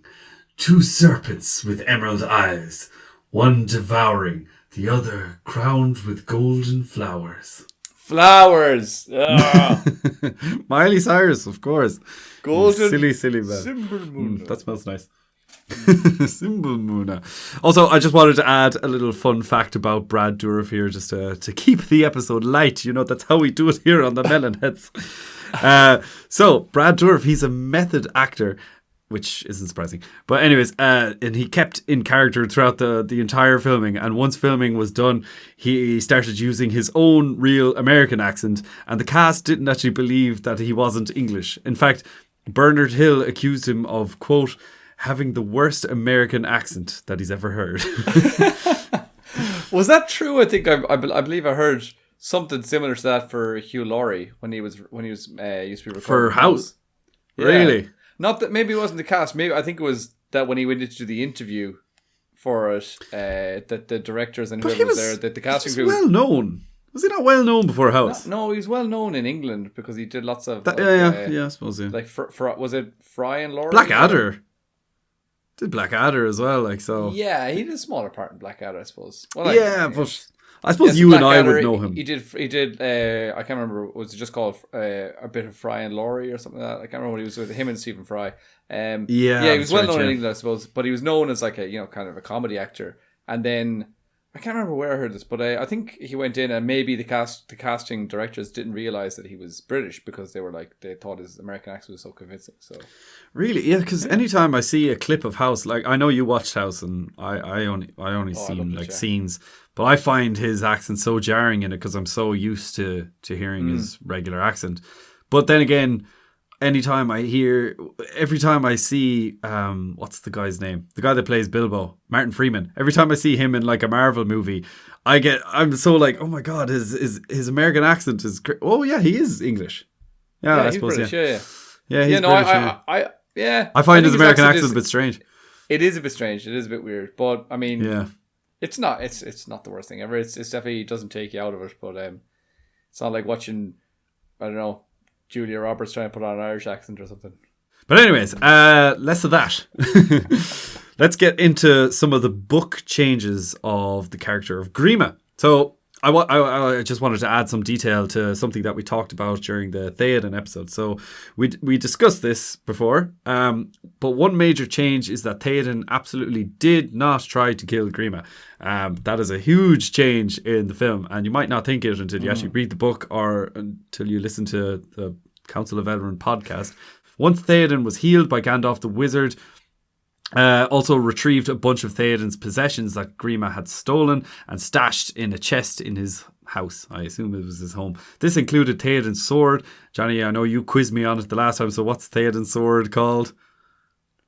2 serpents with emerald eyes, one devouring, the other crowned with golden flowers. Flowers. Miley Cyrus, of course. Golden. Silly man. Symbol moon. That smells nice. Symbol Moona. Also, I just wanted to add a little fun fact about Brad Dourif here, just to keep the episode light. You know, that's how we do it here on the Melonheads. So, Brad Dourif, he's a method actor, which isn't surprising. But anyways, and he kept in character throughout the entire filming. And once filming was done, he started using his own real American accent. And the cast didn't actually believe that he wasn't English. In fact, Bernard Hill accused him of, quote, having the worst American accent that he's ever heard. Was that true? I think I believe I heard something similar to that for Hugh Laurie when he was used to be recording For House? Yeah. Really? Not that maybe it wasn't the cast. Maybe I think it was that when he went in to do the interview for it, that the directors and whoever was there, that the casting he crew. was well known. Was he not well known before House? No, he was well known in England because he did lots of. Yeah, I suppose, yeah. Like was it Fry and Laurie? Blackadder. Did Blackadder as well, like, so. Yeah, he did a smaller part in Blackadder, I suppose. Well, Yeah, but I suppose yes, you and I Blackadder, would know him. He did. I can't remember. Was it just called a bit of Fry and Laurie or something like that? I can't remember what he was with him and Stephen Fry. Yeah, he was well known in England, I suppose, but he was known as like a kind of a comedy actor. And then I can't remember where I heard this, but I think he went in and maybe the casting directors didn't realize that he was British because they thought his American accent was so convincing. So Really? Yeah, because anytime I see a clip of House, like, I know you watched House and I only seen like scenes, but I find his accent so jarring in it because I'm so used to hearing his regular accent. But then again, every time I see, what's the guy's name? The guy that plays Bilbo, Martin Freeman. Every time I see him in like a Marvel movie, I'm so like, oh my God, his American accent is great. Oh yeah, he is English. Yeah, I he's suppose, British, yeah. Yeah, He's British, I find his think American accent a bit strange. It is a bit strange. It is a bit weird, but I mean, Yeah. it's not. It's not the worst thing ever. It's definitely doesn't take you out of it, but it's not like watching, I don't know, Julia Roberts trying to put on an Irish accent or something. But anyways, less of that. Let's get into some of the book changes of the character of Grima. So I just wanted to add some detail to something that we talked about during the Theoden episode. So we discussed this before, but one major change is that Theoden absolutely did not try to kill Grima. That is a huge change in the film, and you might not think it until you actually read the book or until you listen to the Council of Elrond podcast. Once Theoden was healed by Gandalf the Wizard, also retrieved a bunch of Theoden's possessions that Grima had stolen and stashed in a chest in his house. I assume it was his home. This included Theoden's sword. Johnny, I know you quizzed me on it the last time, so what's Theoden's sword called?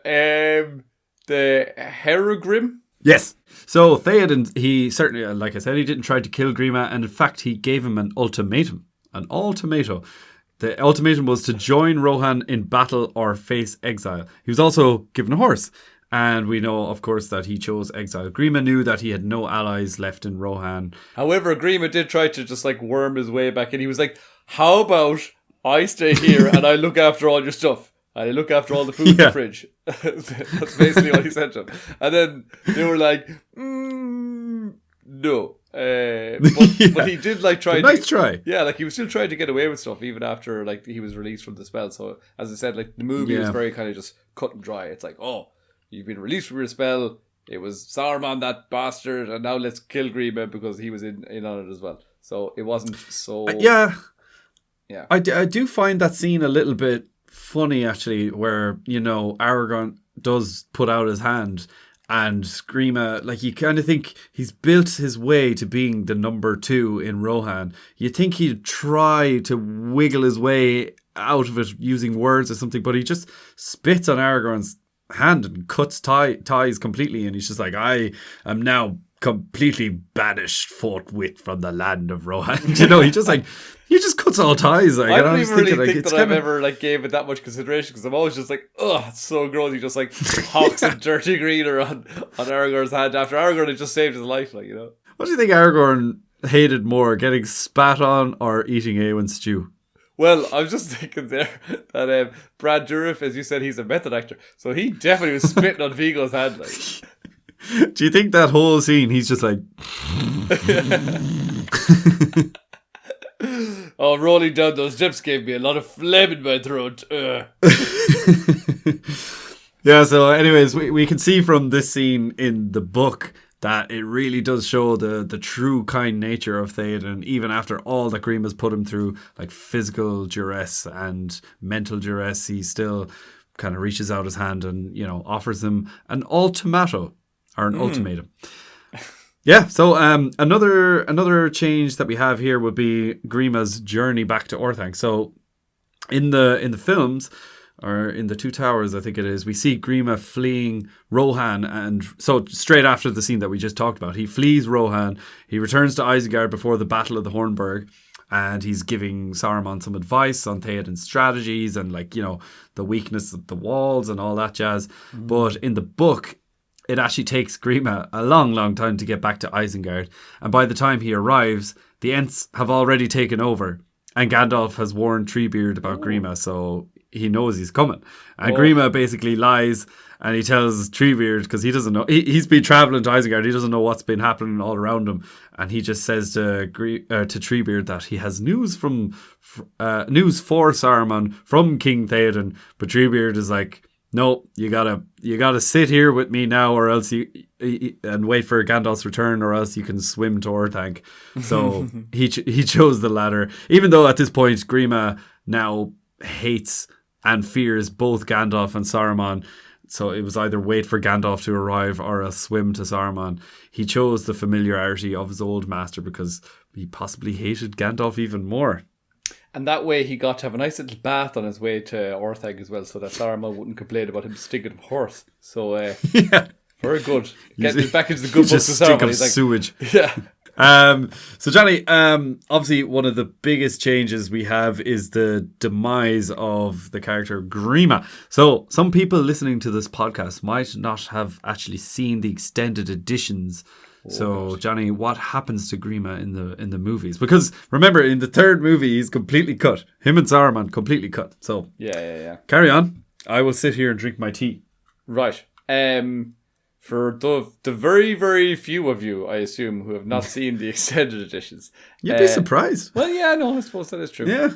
The Herogrim? Yes. So Theoden, he certainly, like I said, he didn't try to kill Grima, and in fact he gave him an ultimatum. An ultimatum. The ultimatum was to join Rohan in battle or face exile. He was also given a horse. And we know, of course, that he chose exile. Grima knew that he had no allies left in Rohan. However, Grima did try to just like worm his way back in. He was like, how about I stay here and I look after all your stuff? I look after all the food in the fridge. That's basically what he said to him. And then they were like, no. But he did like try. Nice try. Yeah, like he was still trying to get away with stuff even after like he was released from the spell. So as I said, like the movie was very kind of just cut and dry. It's like, oh, you've been released from your spell. It was Saruman, that bastard, and now let's kill Grima because he was in on it as well. So it wasn't so. Yeah. I do find that scene a little bit funny actually, where Aragorn does put out his hand. And Grima, like you kind of think he's built his way to being the number 2 in Rohan. You think he'd try to wiggle his way out of it using words or something, but he just spits on Aragorn's hand and cuts ties completely. And he's just like, I am now completely banished forthwith from the land of Rohan. He just cuts all ties. Like, I don't even really think that I've ever like gave it that much consideration because I'm always just like, oh, it's so gross. He just like hawks a dirty greener on Aragorn's hand after Aragorn had just saved his life. Like, What do you think Aragorn hated more, getting spat on or eating Eowyn's stew? Well, I was just thinking there that Brad Dourif, as you said, he's a method actor, so he definitely was spitting on Viggo's hand. Like. Do you think that whole scene, he's just like... Oh, rolling down those steps gave me a lot of phlegm in my throat. Yeah, so anyways, we can see from this scene in the book that it really does show the true kind nature of Theoden, even after all that Grima's put him through, like physical duress and mental duress. He still kind of reaches out his hand and, offers him an ultimatum. Yeah, so another change that we have here would be Grima's journey back to Orthanc. So in the films, or in the Two Towers, I think it is, we see Grima fleeing Rohan, and so straight after the scene that we just talked about, he flees Rohan, he returns to Isengard before the Battle of the Hornburg, and he's giving Saruman some advice on Theoden's strategies and the weakness of the walls and all that jazz. But in the book, it actually takes Grima a long, long time to get back to Isengard. And by the time he arrives, the Ents have already taken over. And Gandalf has warned Treebeard about Grima, so he knows he's coming. And Grima basically lies and he tells Treebeard, because he doesn't know, he's been travelling to Isengard, he doesn't know what's been happening all around him. And he just says to Treebeard that he has news for Saruman from King Theoden. But Treebeard is like, no, you gotta sit here with me now, or else and wait for Gandalf's return, or else you can swim to Orthanc. So he chose the latter, even though at this point Grima now hates and fears both Gandalf and Saruman. So it was either wait for Gandalf to arrive or else swim to Saruman. He chose the familiarity of his old master because he possibly hated Gandalf even more. And that way he got to have a nice little bath on his way to Orthanc as well, so that Saruman wouldn't complain about him stinking of horse. So, very good. Getting back into the good books of Saruman. Of sewage. Yeah. So Johnny, obviously one of the biggest changes we have is the demise of the character Grima. So some people listening to this podcast might not have actually seen the extended editions. So Johnny, what happens to Grima in the movies? Because remember, in the third movie, he's completely cut. Him and Saruman completely cut. So yeah. Carry on. I will sit here and drink my tea. Right. For the very, very few of you, I assume, who have not seen the extended editions. You'd be surprised. Well, yeah, no, I suppose that is true. Yeah.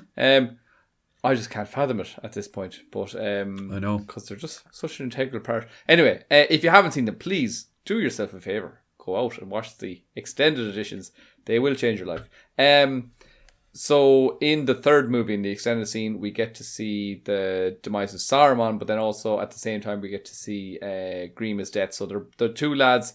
I just can't fathom it at this point. But I know. because they're just such an integral part. Anyway, if you haven't seen them, please do yourself a favour. Go out and watch the extended editions. They will change your life. So in the third movie, in the extended scene, we get to see the demise of Saruman, but then also at the same time we get to see Grima's death. So the two lads,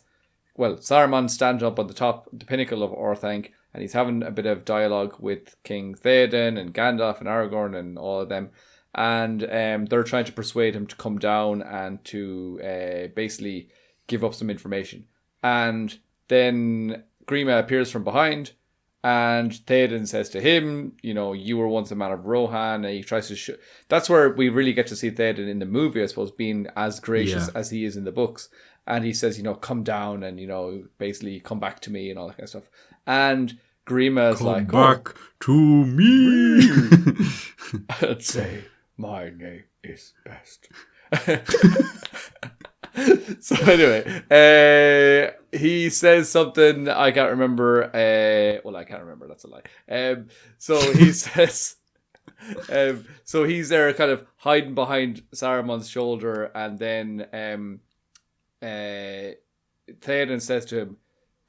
well, Saruman stands up on the pinnacle of Orthanc, and he's having a bit of dialogue with King Theoden and Gandalf and Aragorn and all of them. And they're trying to persuade him to come down and to basically give up some information. And then Grima appears from behind, and Theoden says to him, you know, you were once a man of Rohan, and he tries to that's where we really get to see Theoden in the movie, I suppose, being as gracious as he is in the books. And he says, you know, come down and, you know, basically come back to me and all that kind of stuff. And Grima is like, come back to me. I'd say my name is best. So anyway, he says something I can't remember. Well, I can't remember. That's a lie. So he says, so he's there kind of hiding behind Saruman's shoulder, and then Theoden says to him,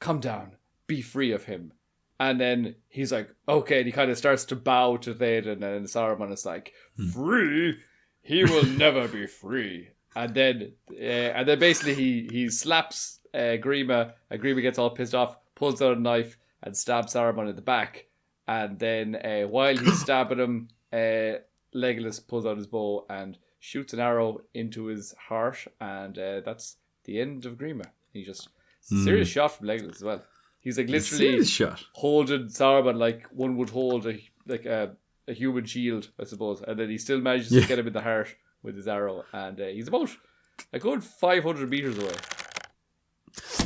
come down, be free of him. And then he's like, okay, and he kind of starts to bow to Theoden, and Saruman is like, free? He will never be free. And then basically he slaps Grima, and Grima gets all pissed off, pulls out a knife, and stabs Saruman in the back. And then while he's stabbing him, Legolas pulls out his bow and shoots an arrow into his heart, and that's the end of Grima. He just serious shot from Legolas as well. He's like literally holding Saruman like one would hold a human shield, I suppose, and then he still manages to get him in the heart with his arrow, and he's about a good 500 meters away.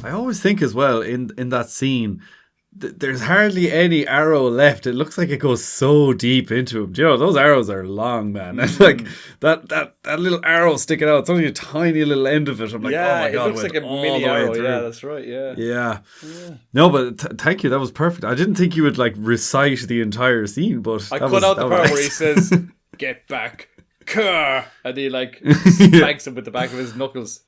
I always think as well in that scene, there's hardly any arrow left. It looks like it goes so deep into him. Do you know, those arrows are long, man. It's like that little arrow sticking out. It's only a tiny little end of it. I'm like, oh my God. It looks like a mini arrow. Yeah, that's right. Yeah. No, but thank you. That was perfect. I didn't think you would like recite the entire scene, but I cut out the part where he says, get back. And he like smacks him with the back of his knuckles.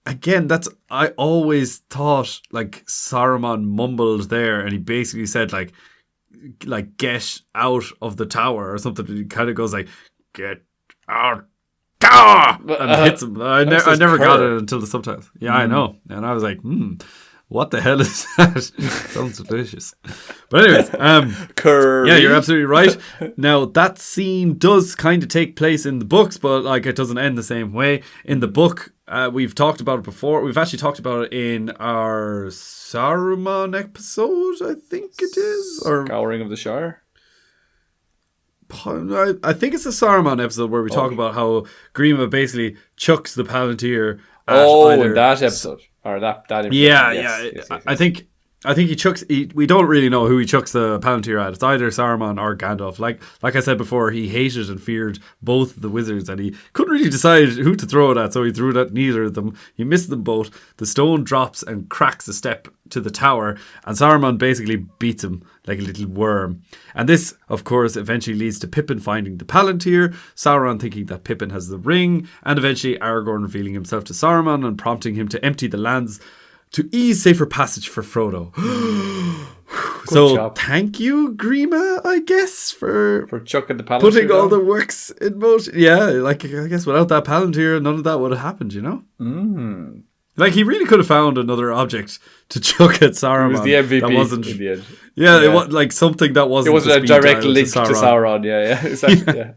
Again, I always thought like Saruman mumbled there, and he basically said like get out of the tower or something. And he kind of goes like, get out, and hits him. I never got it until the subtitles. Yeah, I know, and I was like, what the hell is that? Sounds delicious. But anyways, curry. Yeah, you're absolutely right. Now, that scene does kind of take place in the books, but like it doesn't end the same way. In the book, we've talked about it before. We've actually talked about it in our Saruman episode, I think it is. Or Scouring of the Shire? I think it's the Saruman episode where we talk about how Grima basically chucks the Palantir at in that episode. Or that yes. I think he chucks. We don't really know who he chucks the Palantir at. It's either Saruman or Gandalf. Like I said before, he hated and feared both the wizards, and he couldn't really decide who to throw it at. So he threw it at neither of them. He missed them both. The stone drops and cracks a step to the tower, and Saruman basically beats him like a little worm. And this, of course, eventually leads to Pippin finding the Palantir, Sauron thinking that Pippin has the ring, and eventually Aragorn revealing himself to Saruman and prompting him to empty the lands to ease safer passage for Frodo. Thank you, Grima, I guess, for chucking the Palantir putting all the works in motion. Yeah, like I guess without that Palantir, none of that would have happened, you know? Like, he really could have found another object to chuck at Saruman. It was the MVP that wasn't, in the end. Yeah, it was like something that wasn't. It wasn't a direct link to Sauron. Yeah, exactly. Yeah.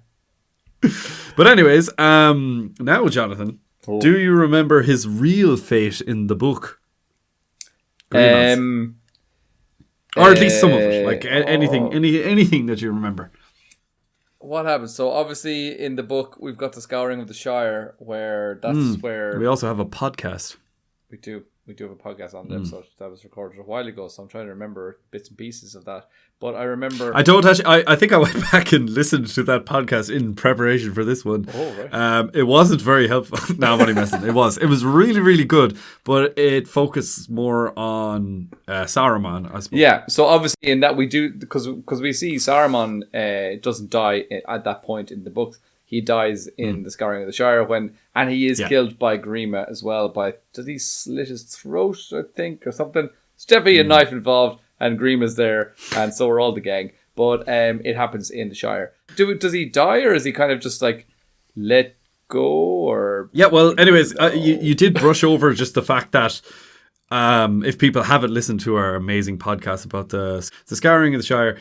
But anyways, now Jonathan, do you remember his real fate in the book? Or at least some of it, like anything that you remember. What happens? So obviously in the book we've got the Scouring of the Shire, where that's where we also have a podcast. We do. we do have a podcast on the episode that was recorded a while ago, so I'm trying to remember bits and pieces of that. But I remember... I don't actually... I think I went back and listened to that podcast in preparation for this one. Oh, right. It wasn't very helpful. No, I'm only messing. It was really, really good, but it focused more on Saruman, I suppose. Yeah, so obviously in that we do... Because we see Saruman doesn't die at that point in the books. He dies in the Scouring of the Shire and he is killed by Grima as well. Does he slit his throat, I think, or something? There's definitely a knife involved, and Grima's there, and so are all the gang. But it happens in the Shire. Does he die, or is he kind of just like let go? Or yeah, well, anyways, you did brush over just the fact that if people haven't listened to our amazing podcast about the Scouring of the Shire,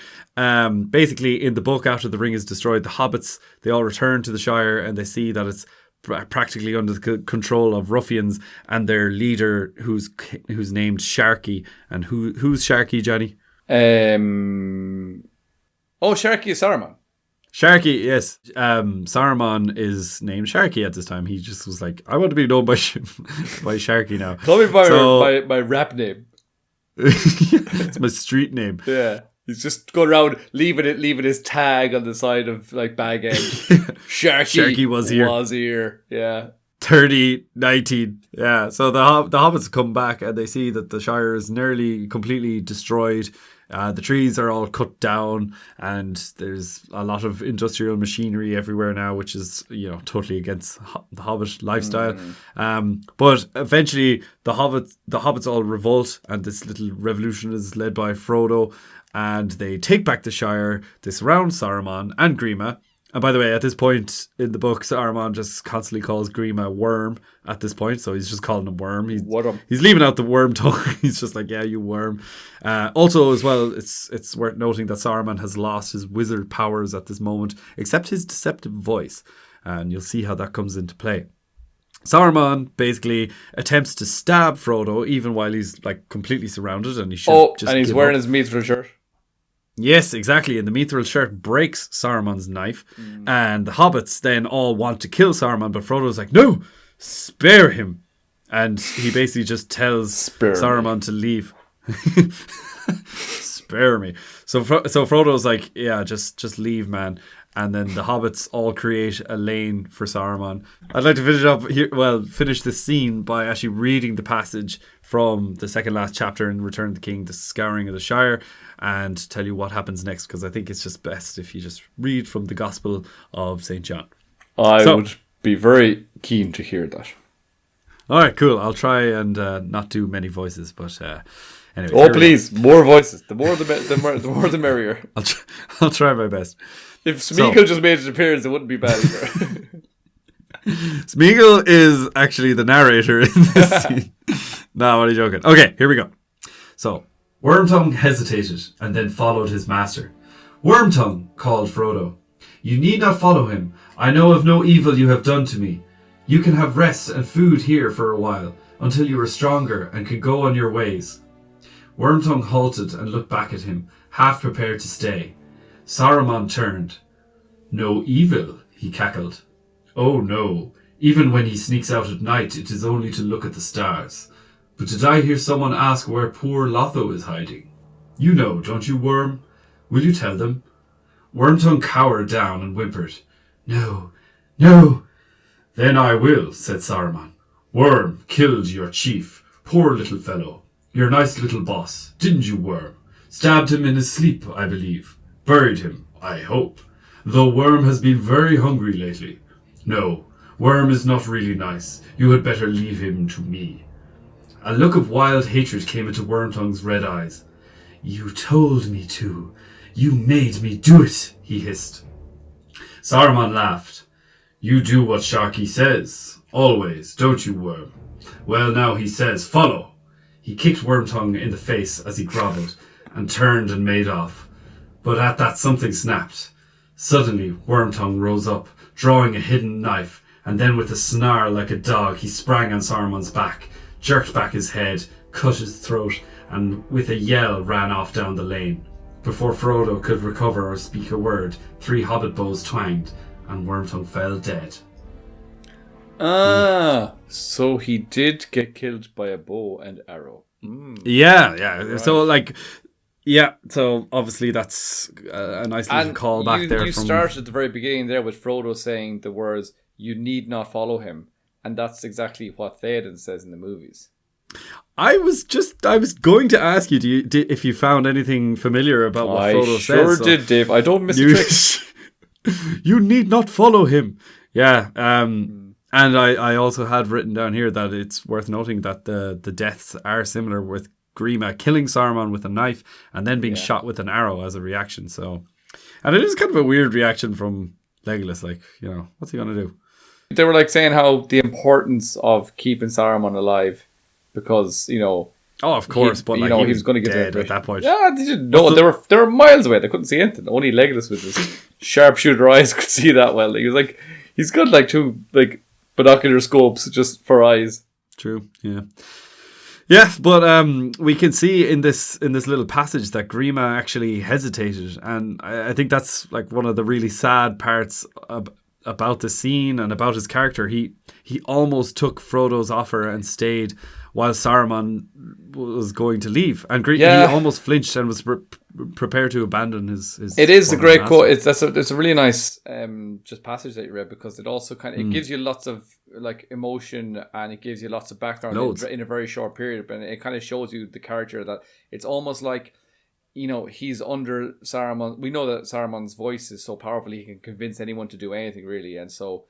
basically in the book, after the ring is destroyed, the hobbits, they all return to the Shire and they see that it's practically under the control of ruffians and their leader who's named Sharky. And who's Sharky, Johnny? Sharky is Saruman. Sharky, yes. Saruman is named Sharky at this time. He just was like, I want to be known by Sharky now. Call me by my rap name. It's my street name. Yeah. He's just going around leaving his tag on the side of like Bag End. Sharky was here. Yeah. 30, 19. Yeah. So the hobbits come back and they see that the Shire is nearly completely destroyed. The trees are all cut down and there's a lot of industrial machinery everywhere now, which is, totally against the Hobbit lifestyle. But eventually the hobbits all revolt and this little revolution is led by Frodo and they take back the Shire. They surround Saruman and Grima. And by the way, at this point in the book, Saruman just constantly calls Grima Worm at this point. So he's just calling him Worm. He's leaving out the Wormtongue. He's just like, yeah, you worm. Also, as well, it's worth noting that Saruman has lost his wizard powers at this moment, except his deceptive voice. And you'll see how that comes into play. Saruman basically attempts to stab Frodo even while he's like completely surrounded. And he's wearing his mithril shirt. Yes, exactly. And the mithril shirt breaks Saruman's knife. And the hobbits then all want to kill Saruman, but Frodo's like, no, spare him. And he basically just tells Saruman to leave. Spare me. So Frodo's like, yeah, just leave, man. And then the hobbits all create a lane for Saruman. I'd like to finish this scene by actually reading the passage from the second last chapter in Return of the King, the Scouring of the Shire, and tell you what happens next, because I think it's just best if you just read from the Gospel of St. John. I would be very keen to hear that. All right, cool. I'll try and not do many voices, but anyway. Oh, please, more voices. The more the merrier. I'll try my best. If Smeagol just made his appearance, it wouldn't be bad either. Smeagol is actually the narrator in this scene. No, I'm only joking. Okay, here we go. So, Wormtongue hesitated and then followed his master. Wormtongue, called Frodo, you need not follow him. I know of no evil you have done to me. You can have rest and food here for a while, until you are stronger and can go on your ways. Wormtongue halted and looked back at him, half prepared to stay. Saruman turned. No evil, he cackled. Oh no, even when he sneaks out at night, it is only to look at the stars. But did I hear someone ask where poor Lotho is hiding? You know, don't you, Worm? Will you tell them? Wormtongue cowered down and whimpered. No. Then I will, said Saruman. Worm killed your chief. Poor little fellow. Your nice little boss. Didn't you, Worm? Stabbed him in his sleep, I believe. Buried him, I hope. Though Worm has been very hungry lately. No, Worm is not really nice. You had better leave him to me. A look of wild hatred came into Wormtongue's red eyes. You told me to. You made me do it, he hissed. Saruman laughed. You do what Sharky says. Always, don't you, Worm? Well, now he says, follow. He kicked Wormtongue in the face as he grovelled and turned and made off. But at that something snapped. Suddenly, Wormtongue rose up, drawing a hidden knife, and then with a snarl like a dog, he sprang on Saruman's back, jerked back his head, cut his throat, and with a yell ran off down the lane. Before Frodo could recover or speak a word, 3 hobbit bows twanged, and Wormtongue fell dead. So he did get killed by a bow and arrow. Yeah. Right. So like, yeah. So obviously that's a nice little call back there. You started at the very beginning there with Frodo saying the words, "You need not follow him," and that's exactly what Theoden says in the movies. I was going to ask you, if you found anything familiar about what Frodo says. I sure did, Dave. I don't miss a trick. You need not follow him. Yeah. And I also had written down here that it's worth noting that the deaths are similar, with Grima killing Saruman with a knife and then being shot with an arrow as a reaction. So, and it is kind of a weird reaction from Legolas. Like, what's he going to do? They were like saying how the importance of keeping Saruman alive. Because, oh, of course, but like, he was going to get dead at that point. Yeah, they didn't know. They were miles away. They couldn't see anything. Only Legolas with his sharpshooter eyes could see that well. He was like, he's got like 2 like binocular scopes just for eyes. True. Yeah, but we can see in this little passage that Grima actually hesitated, and I think that's like one of the really sad parts about the scene and about his character. He almost took Frodo's offer and stayed while Saruman was going to leave, and he almost flinched and was prepared to abandon his. It is a great quote. It's a really nice just passage that you read, because it also it gives you lots of like emotion, and it gives you lots of background in a very short period, and it kind of shows you the character, that it's almost like, he's under Saruman. We know that Saruman's voice is so powerful, he can convince anyone to do anything, really, and so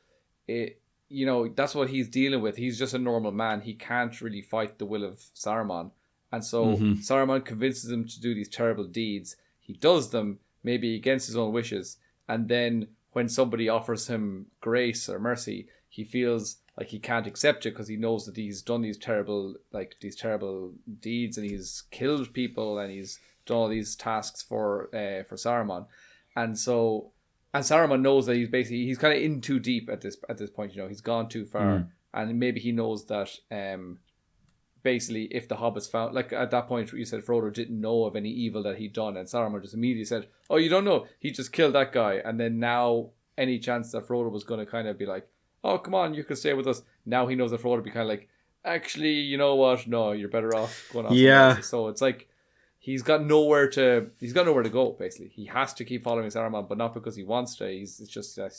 that's what he's dealing with. He's just a normal man. He can't really fight the will of Saruman. And so Saruman convinces him to do these terrible deeds. He does them, maybe against his own wishes. And then when somebody offers him grace or mercy, he feels like he can't accept it, because he knows that he's done these terrible deeds, and he's killed people, and he's done all these tasks for Saruman. And Saruman knows that he's kind of in too deep at this point. He's gone too far, and maybe he knows that basically, if the hobbits found, like at that point you said Frodo didn't know of any evil that he'd done, and Saruman just immediately said, "Oh, you don't know? He just killed that guy." And then now, any chance that Frodo was going to kind of be like, "Oh, come on, you can stay with us," now he knows that Frodo would be kind of like, "Actually, you know what? No, you're better off going off." Yeah. So it's like, he's got nowhere to go. Basically, he has to keep following Saruman, but not because he wants to. It's just that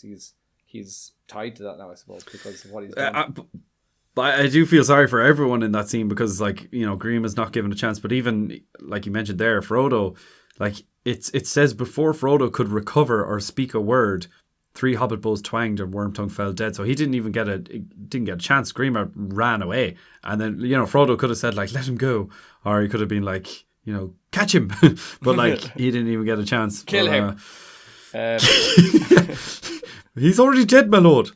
he's tied to that now, I suppose, because of what he's done. But I do feel sorry for everyone in that scene, because like, Grima's not given a chance. But even like you mentioned there, Frodo, like it says before Frodo could recover or speak a word, 3 hobbit bows twanged and Wormtongue fell dead. So he didn't even get a chance. Grima ran away, and then Frodo could have said like, "Let him go," or he could have been like, catch him. But like, he didn't even get a chance. Kill him. He's already dead, my lord.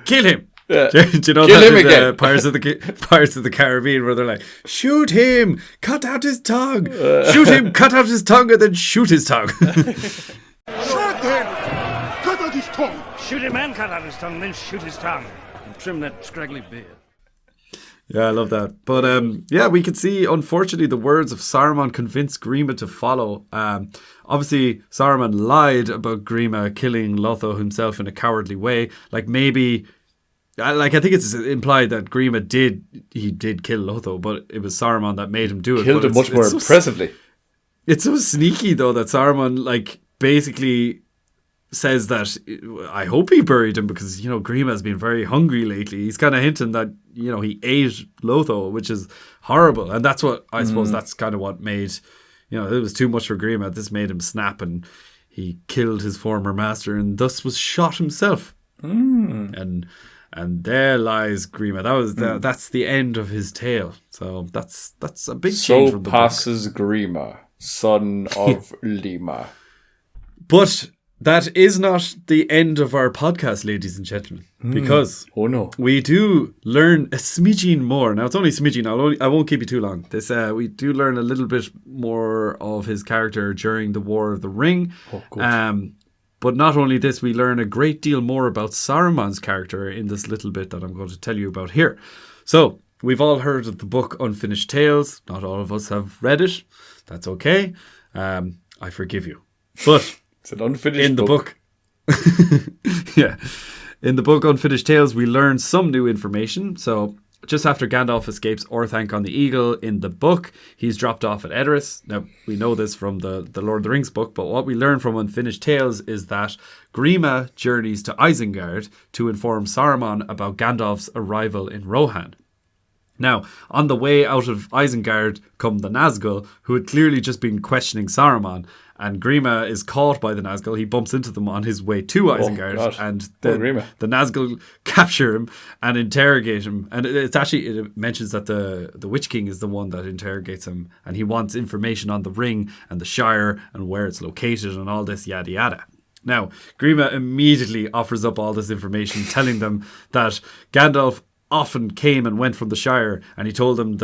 Kill him. Yeah. Do you know Kill that him in, again. Pirates of the Caribbean, where they're like, shoot him, cut out his tongue. Shoot him, cut out his tongue, and then shoot his tongue. Shoot him! Cut out his tongue! Shoot him and cut out his tongue, then shoot his tongue. And trim that scraggly beard. Yeah, I love that. But we can see, unfortunately, the words of Saruman convinced Grima to follow. Obviously, Saruman lied about Grima killing Lotho himself in a cowardly way. Like, maybe, I think it's implied that Grima did kill Lotho, but it was Saruman that made him do it. Killed him much more impressively. It's so sneaky, though, that Saruman, like, basically says that I hope he buried him, because Grima has been very hungry lately. He's kind of hinting that he ate Lotho, which is horrible, and that's what I suppose that's kind of what made it was too much for Grima. This made him snap, and he killed his former master, and thus was shot himself. And there lies Grima. That's the end of his tale. So that's a big change from the passes book. Grima, son of Lima. But that is not the end of our podcast, ladies and gentlemen, because we do learn a smidgen more. Now, it's only smidgen. I won't keep you too long. We do learn a little bit more of his character during the War of the Ring. Oh, good. But not only this, we learn a great deal more about Saruman's character in this little bit that I'm going to tell you about here. So, we've all heard of the book Unfinished Tales. Not all of us have read it. That's okay. I forgive you. But it's an unfinished in the book. In the book Unfinished Tales, we learn some new information. So just after Gandalf escapes Orthanc on the Eagle in the book, he's dropped off at Edoras. Now, we know this from the Lord of the Rings book, but what we learn from Unfinished Tales is that Grima journeys to Isengard to inform Saruman about Gandalf's arrival in Rohan. Now, on the way out of Isengard come the Nazgul, who had clearly just been questioning Saruman, and Grima is caught by the Nazgul. He bumps into them on his way to Isengard, and the Nazgul capture him and interrogate him. And it mentions that the Witch King is the one that interrogates him, and he wants information on the ring and the Shire and where it's located and all this yada yada. Now, Grima immediately offers up all this information, telling them that Gandalf often came and went from the Shire, and he told them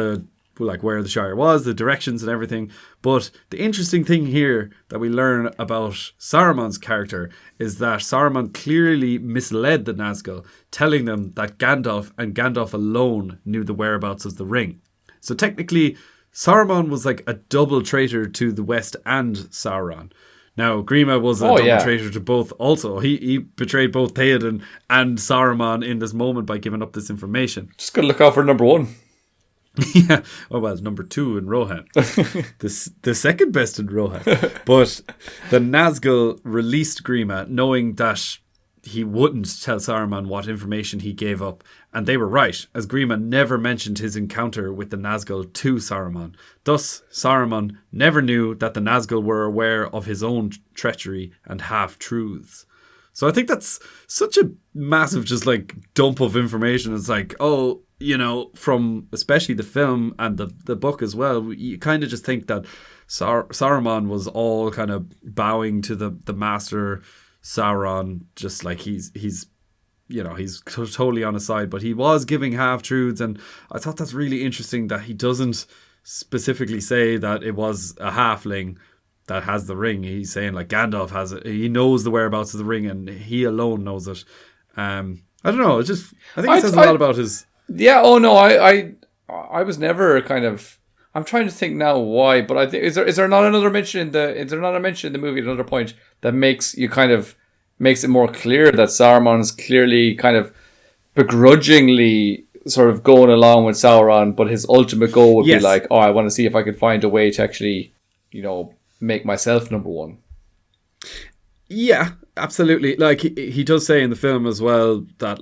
where the Shire was, the directions and everything. But the interesting thing here that we learn about Saruman's character is that Saruman clearly misled the Nazgul, telling them that Gandalf and Gandalf alone knew the whereabouts of the ring. So technically, Saruman was like a double traitor to the West and Sauron. Now, Grima was a double traitor to both also. He betrayed both Theoden and Saruman in this moment by giving up this information. Just gotta look out for number 1. Yeah. Oh, well, it's number 2 in Rohan. the second best in Rohan. But the Nazgul released Grima knowing that he wouldn't tell Saruman what information he gave up. And they were right, as Grima never mentioned his encounter with the Nazgul to Saruman. Thus, Saruman never knew that the Nazgul were aware of his own treachery and half-truths. So I think that's such a massive just like dump of information. It's like, oh, you know, from especially the film and the book as well, you kind of just think that Saruman was all kind of bowing to the master Sauron, just like he's totally on his side, but he was giving half-truths. And I thought that's really interesting that he doesn't specifically say that it was a halfling that has the ring. He's saying like Gandalf has it. He knows the whereabouts of the ring and he alone knows it. I don't know. I think it says a lot about his... Yeah, oh no, I was never kind of... I'm trying to think now why, but I think is there not another mention in the movie at another point that makes it more clear that Saruman's clearly kind of begrudgingly sort of going along with Sauron, but his ultimate goal would be like, oh, I want to see if I can find a way to actually, make myself number 1. Yeah, absolutely. Like he does say in the film as well that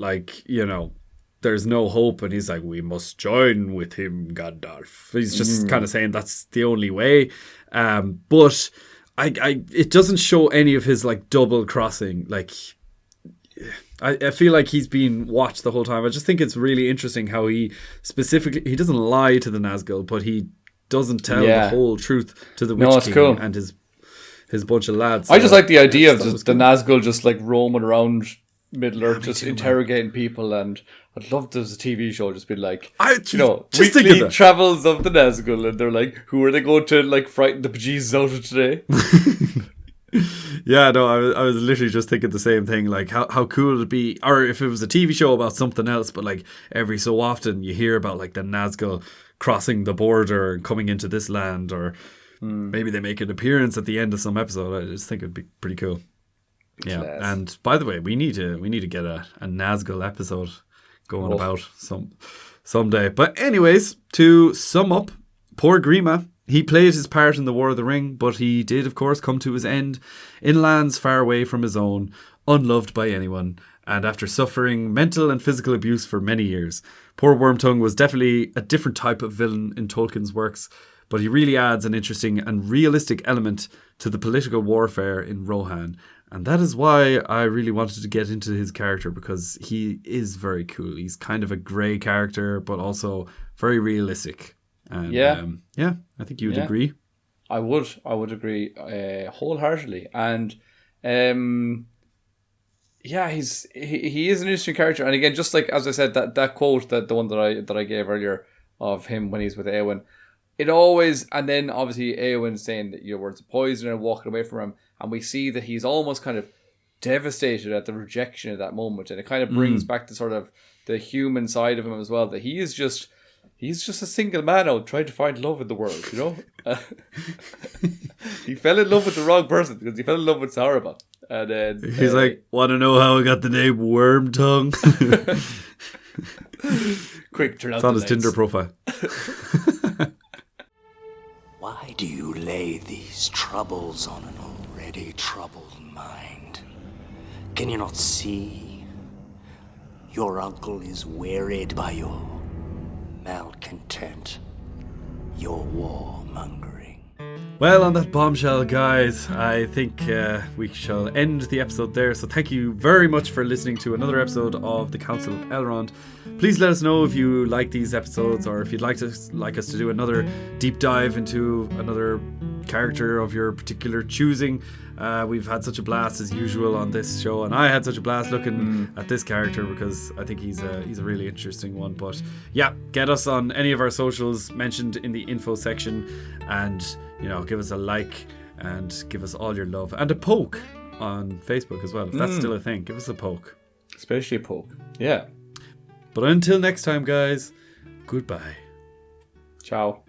there's no hope, and he's like, we must join with him, Gandalf. He's just kind of saying that's the only way. But it doesn't show any of his like double crossing. Like I feel like he's been watched the whole time. I just think it's really interesting how he doesn't lie to the Nazgul, but he doesn't tell the whole truth to the Witch King and his bunch of lads. I just like the idea of the Nazgul just like roaming around Middle-earth, just interrogating people, and I'd love to as a TV show just be like, weekly travels of the Nazgul, and they're like, who are they going to like frighten the bejesus out of today? Yeah, no, I was literally just thinking the same thing. Like, how cool would it be, or if it was a TV show about something else, but like every so often you hear about like the Nazgul crossing the border and coming into this land, or maybe they make an appearance at the end of some episode. I just think it'd be pretty cool. Yeah, and by the way, we need to get a Nazgul episode going about someday. But anyways, to sum up, poor Grima, he played his part in the War of the Ring, but he did, of course, come to his end in lands far away from his own, unloved by anyone, and after suffering mental and physical abuse for many years. Poor Wormtongue was definitely a different type of villain in Tolkien's works, but he really adds an interesting and realistic element to the political warfare in Rohan. And that is why I really wanted to get into his character, because he is very cool. He's kind of a grey character, but also very realistic. And, I think you would agree. I would agree wholeheartedly. And he is an interesting character. And again, just like as I said, that quote, the one that I gave earlier of him when he's with Éowyn, it always, and then obviously Éowyn saying that your words are poison and walking away from him. And we see that he's almost kind of devastated at the rejection of that moment. And it kind of brings back to sort of the human side of him as well, that he's just a single man out trying to find love in the world, He fell in love with the wrong person because he fell in love with Saruman. And then He's like, want to know how I got the name Wormtongue? quick, turn out It's on the his Tinder lights. profile. Why do you lay these troubles on an already troubled mind? Can you not see? Your uncle is wearied by your malcontent, your warmongering. Well, on that bombshell, guys, I think we shall end the episode there. So thank you very much for listening to another episode of the Council of Elrond. Please let us know if you like these episodes, or if you'd like us to do another deep dive into another character of your particular choosing. We've had such a blast as usual on this show, and I had such a blast looking at this character because I think he's a really interesting one. But yeah, get us on any of our socials mentioned in the info section, and give us a like and give us all your love and a poke on Facebook as well. If that's still a thing, give us a poke. Especially a poke. Yeah. But until next time, guys, goodbye. Ciao.